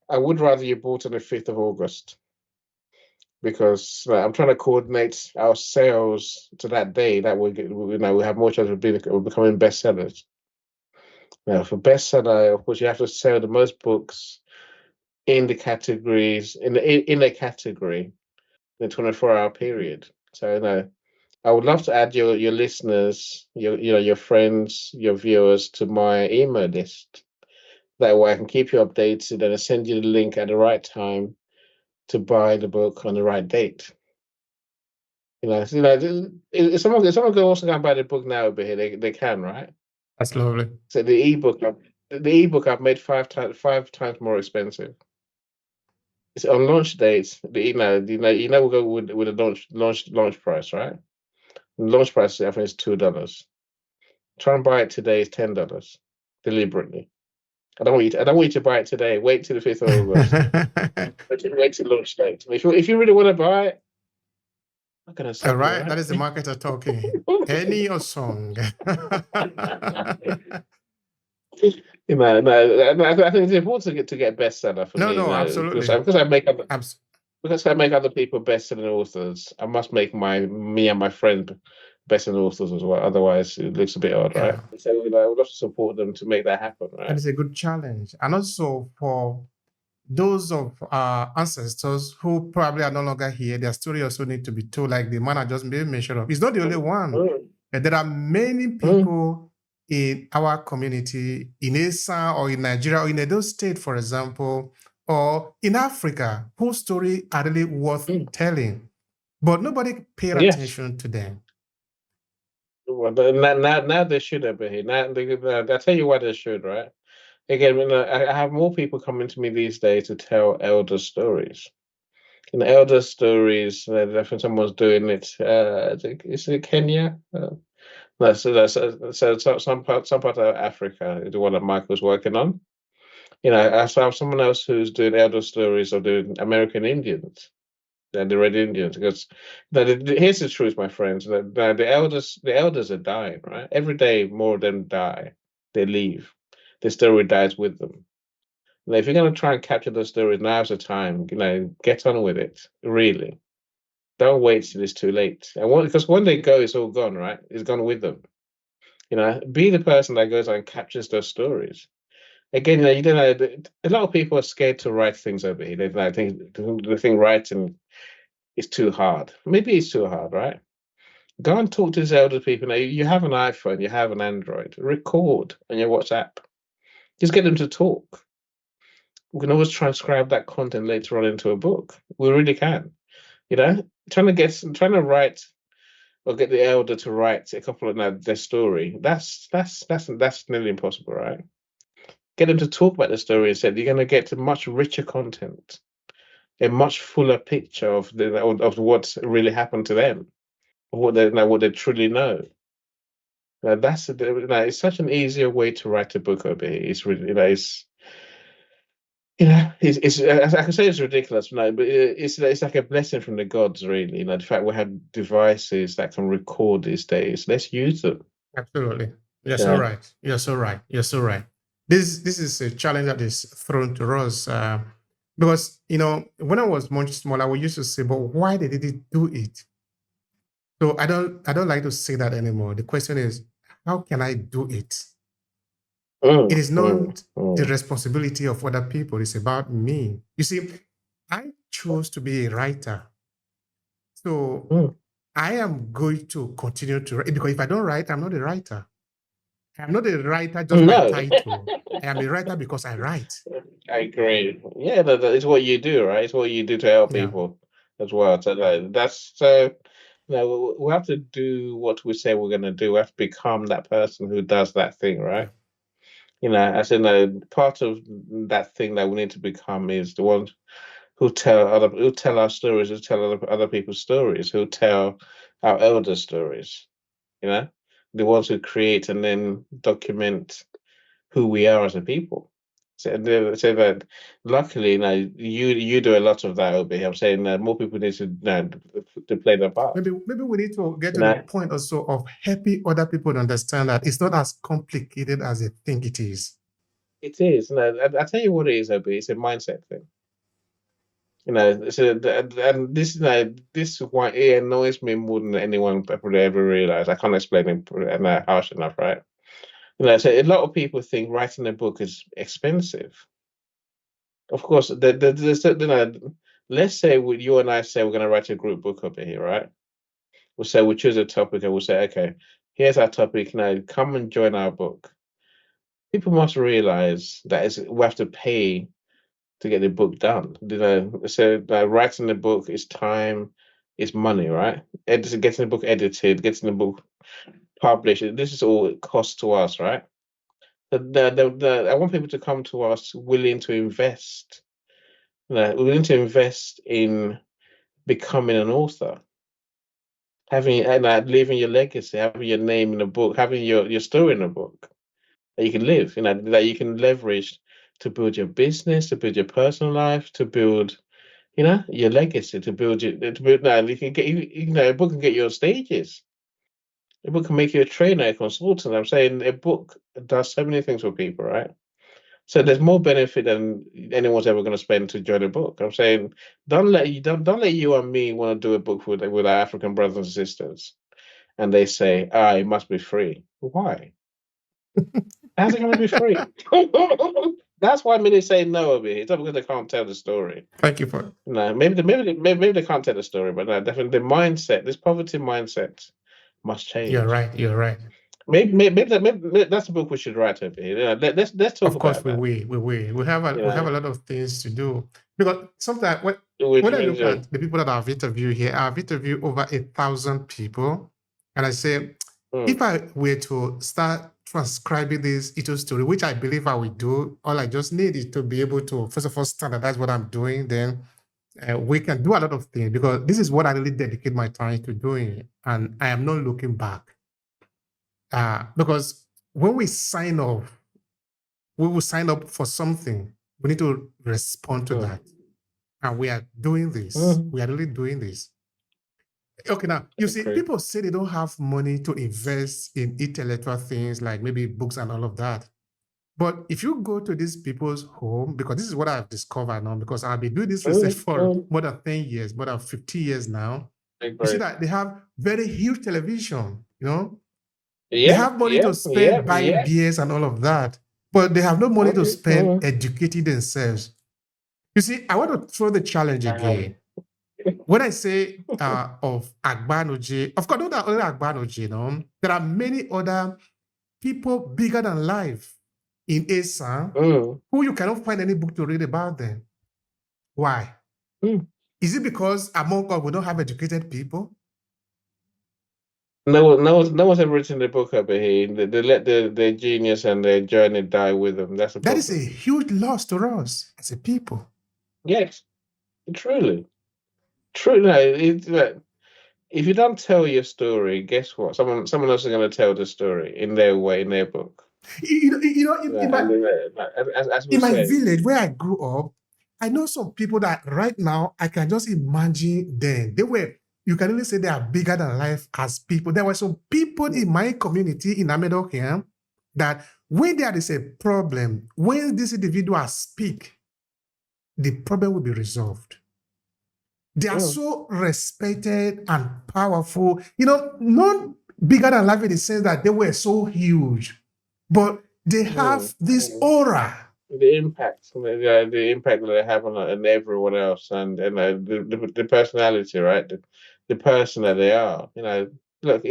Speaker 1: I would rather you bought on the 5th of August because I'm trying to coordinate our sales to that day that we have more chance of becoming bestsellers. Now, for bestseller, of course, you have to sell the most books in the categories in a category in a 24-hour period. So I would love to add your listeners, your friends, your viewers to my email list. That way I can keep you updated and I send you the link at the right time to buy the book on the right date. If someone can also go and buy the book now over here, they can, right?
Speaker 2: That's lovely.
Speaker 1: So the ebook I've made five times more expensive. It's on launch dates. We'll go with the launch price, right? The launch price I think is $2. Try and buy it today is $10 deliberately. I don't want you to buy it today. Wait till the 5th of August. Wait till launch date. If you really want to buy it, I'm gonna say
Speaker 2: all right, that is the marketer talking. Any Osung.
Speaker 1: I think it's important to get bestseller for me.
Speaker 2: No, absolutely.
Speaker 1: Because I make other people best-selling authors, I must make me and my friend best-selling authors as well. Otherwise, it looks a bit odd, right? So I would love to support them to make that happen, right?
Speaker 2: That is a good challenge, and also for those of our ancestors who probably are no longer here, their story also need to be told, like the man I just made mention of. He's not the only one. There are many people in our community, in Asa or in Nigeria or in Edo State, for example, or in Africa, whose story are really worth telling, but nobody paid attention to them.
Speaker 1: Well, now they should have been. I'll tell you why they should, right? Again, I have more people coming to me these days to tell elder stories. Elder stories. I think someone's doing it. Is it Kenya? Some part of Africa is the one that Michael's working on. I saw someone else who's doing elder stories of the American Indians and the Red Indians. Because here's the truth, my friends: the elders are dying. Right, every day more of them die. They leave. The story dies with them. If you're going to try and capture those stories, now's the time. Get on with it. Really, don't wait till it's too late. Because when they go, it's all gone. Right, it's gone with them. Be the person that goes and captures those stories. Again, you don't know. A lot of people are scared to write things over here. They think writing is too hard. Maybe it's too hard, right? Go and talk to these elder people. Now, you have an iPhone, you have an Android. Record on your WhatsApp. Just get them to talk. We can always transcribe that content later on into a book. We really can. Trying to write or get the elder to write a couple of their story. That's nearly impossible, right? Get them to talk about the story and said you're going to get to much richer content, a much fuller picture of what's really happened to them, of what they truly know. Now it's such an easier way to write a book over here. It's really it's I can say it's ridiculous, but it's like a blessing from the gods, really. The fact we have devices that can record these days. Let's use them.
Speaker 2: Absolutely, you're so right. You're so right. You're so right. This is a challenge that is thrown to us because when I was much smaller, we used to say, "But why did it do it?" So I don't like to say that anymore. The question is, how can I do it? It is not the responsibility of other people. It's about me. You see, I chose to be a writer. So I am going to continue to write because if I don't write, I'm not a writer. I'm not a writer just by title. I am a writer because I write.
Speaker 1: I agree. Yeah, that is what you do, right? It's what you do to help people as well. So we have to do what we say we're going to do. We have to become that person who does that thing, right? As in part of that thing that we need to become is the one who tell our stories, who tell other people's stories, who tell our elders' stories. You know, the ones who create and then document who we are as a people. So that luckily, you do a lot of that over here. I'm saying that more people need to play their part.
Speaker 2: Maybe we need to get
Speaker 1: You
Speaker 2: to the
Speaker 1: know,
Speaker 2: point also of helping other people to understand that it's not as complicated as they think it is.
Speaker 1: it is. I tell you what it is, Obi. It's a mindset thing. And this, this is why it annoys me more than anyone probably ever realize. I can't explain it harsh enough, right? So a lot of people think writing a book is expensive. Of course, let's say you and I say we're going to write a group book over here, right? We'll say we'll choose a topic and we'll say, okay, here's our topic. Now come and join our book. People must realize that we have to pay to get the book done. So writing the book is time, is money, right? Getting the book edited, getting the book published. This is all it costs to us, right? I want people to come to us willing to invest. Willing to invest in becoming an author, having and leaving your legacy, having your name in a book, having your story in a book that you can live. That you can leverage to build your business, to build your personal life, to build your legacy, to build now you can get a book can get you on stages. A book can make you a trainer, a consultant. I'm saying a book does so many things for people, right? So there's more benefit than anyone's ever going to spend to join a book. I'm saying don't let you and me want to do a book with our African brothers and sisters, and they say, it must be free. Why? How's it going to be free? That's why many say no over here. It's not because they can't tell the story.
Speaker 2: Thank you for.
Speaker 1: No, maybe they can't tell the story, but no, definitely the mindset, this poverty mindset, must change.
Speaker 2: You're right. You're right.
Speaker 1: Maybe that's the book we should write over here. Let's talk
Speaker 2: Of course,
Speaker 1: about
Speaker 2: we will. We have a lot of things to do because sometimes when I look at the people that I've interviewed here, I've interviewed over 1,000 people, and I say, if I were to start transcribing this into story, which I believe I will do, all I just need is to be able to first of all standardize what I'm doing. Then we can do a lot of things because this is what I really dedicate my time to doing, and I am not looking back. Because when we sign off, we will sign up for something. We need to respond to that. And we are doing this. We are really doing this. Okay, now, you see, people say they don't have money to invest in intellectual things like maybe books and all of that. But if you go to these people's home, because this is what I've discovered now, because I've been doing this research for more than 10 years, more than 50 years now, you see that they have very huge television, they have money to spend buying beers and all of that, but they have no money to spend educating themselves. You see, I want to throw the challenge again. When I say of Agbanoje, of course, not only Agbanoje, there are many other people bigger than life in Asa who you cannot find any book to read about them. Why? Is it because among us we don't have educated people?
Speaker 1: No one's ever written the book over here. They let their genius and their journey die with them.
Speaker 2: That is a huge loss to us as a people.
Speaker 1: Yes, truly. It's like, if you don't tell your story, guess what? Someone else is going to tell the story in their way, in their book. In
Speaker 2: my village where I grew up, I know some people that right now I can just imagine them. You can only say they are bigger than life as people. There were some people in my community in Amedo here that when there is a problem, when this individual speak, the problem will be resolved. They are so respected and powerful, not bigger than life in the sense that they were so huge, but they have this aura.
Speaker 1: The impact that they have on everyone else, and the personality, right? The person that they are. Look,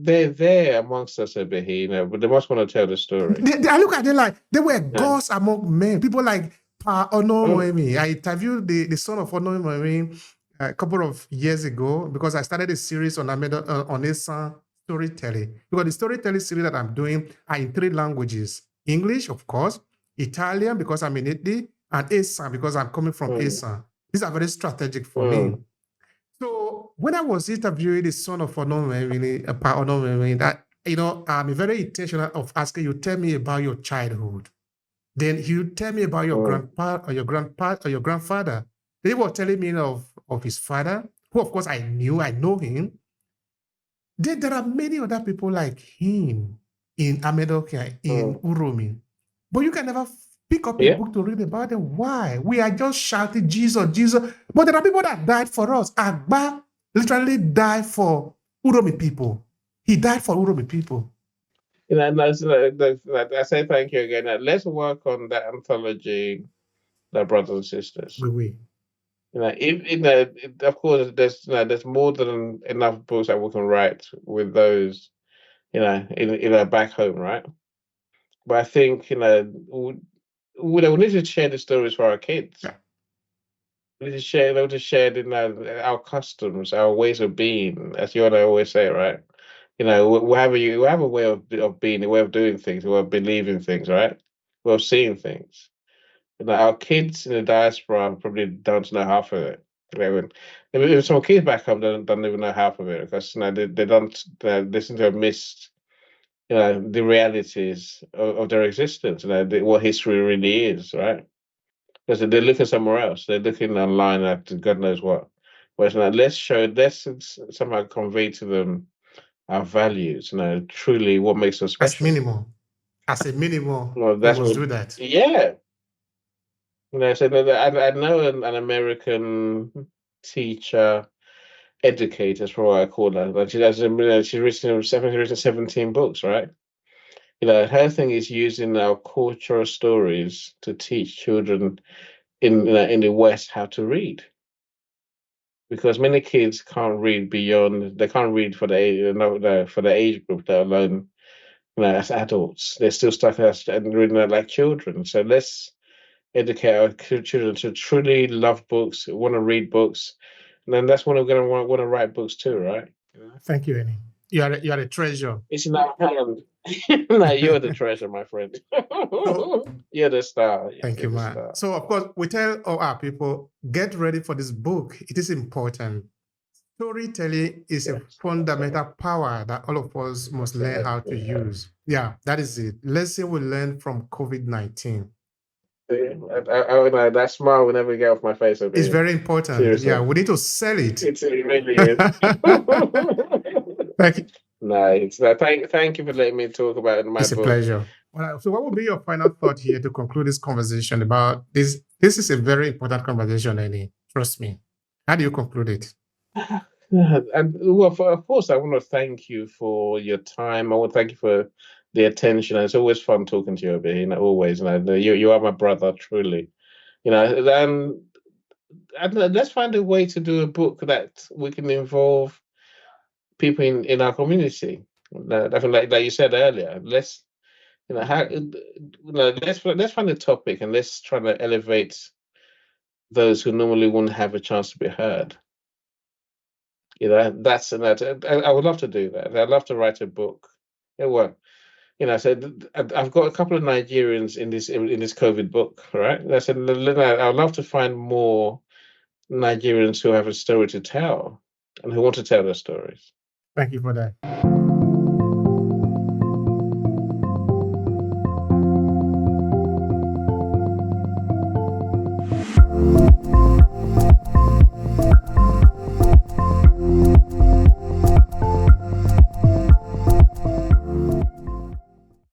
Speaker 1: they're there amongst us over here, but they must want to tell the story.
Speaker 2: I look at them like they were gods among men. People like Onomoemi. I interviewed the son of Onomoemi a couple of years ago because I started a series on Esa storytelling. Because the storytelling series that I'm doing are in 3 languages: English, of course, Italian because I'm in Italy, and Asa, because I'm coming from Asa. These are very strategic for me. So when I was interviewing the son of Onome, that I'm very intentional of asking you, tell me about your childhood. Then you tell me about your grandpa or your grandpa or your grandfather. They were telling me of his father, who of course I know him. Then there are many other people like him in Amedokia, in Uromi. But you can never pick up a book to read about them. Why? We are just shouting Jesus, Jesus. But there are people that died for us. Agba literally died for Uromi people. He died for Uromi people.
Speaker 1: I say thank you again. Let's work on that anthology, the brothers and sisters.
Speaker 2: Oui.
Speaker 1: Of course, there's more than enough books that we can write with those, in back home, right? But I think we need to share the stories for our kids.
Speaker 2: Yeah.
Speaker 1: We need to share our customs, our ways of being, as you and I always say, right? We have a way of being, a way of doing things, a way of believing things, right? A way of seeing things. Our kids in the diaspora probably don't know half of it. Even some kids back home don't even know half of it because they seem to have missed the realities of their existence, what history really is, right? Because they're looking somewhere else. They're looking online at God knows what. Whereas let's somehow convey to them our values, truly what makes us special.
Speaker 2: As a minimum,
Speaker 1: Well,
Speaker 2: we must do that.
Speaker 1: Yeah. So I know an American teacher, educator, is what I call her. Like she's written 17 books, right? Her thing is using our cultural stories to teach children in the West how to read. Because many kids can't read they can't read for the age group, let alone as adults. They're still stuck and reading like children. So let's educate our children to truly love books, want to read books, and then that's when we're going to want to write books too, right?
Speaker 2: Thank you, Annie. You are a treasure.
Speaker 1: It's in our hand. No, you're the treasure, my friend. You're the star.
Speaker 2: Thank you, man. So, of course, we tell all our people, get ready for this book. It is important. Storytelling is a fundamental power that all of us must learn how to use. Yeah, that is it. Let's say we learn from COVID-19.
Speaker 1: That smile will never get off my face.
Speaker 2: It's very important. Seriously. Yeah, we need to sell it.
Speaker 1: It really is.
Speaker 2: Thank you.
Speaker 1: Nice. Thank you for letting me talk about it in my book.
Speaker 2: It's a pleasure. All right, so what would be your final thought here to conclude this conversation about this? This is a very important conversation, Annie. Trust me. How do you conclude it?
Speaker 1: And well, of course, I want to thank you for your time. I want to thank you for the attention. It's always fun talking to you, Obehi, always. And you are my brother, truly. And let's find a way to do a book that we can involve people in our community. I think, like you said earlier, let's find a topic and let's try to elevate those who normally wouldn't have a chance to be heard. That's I would love to do that. I'd love to write a book. So I've got a couple of Nigerians in this COVID book, right? I said I'd love to find more Nigerians who have a story to tell and who want to tell their stories.
Speaker 2: Thank you for that.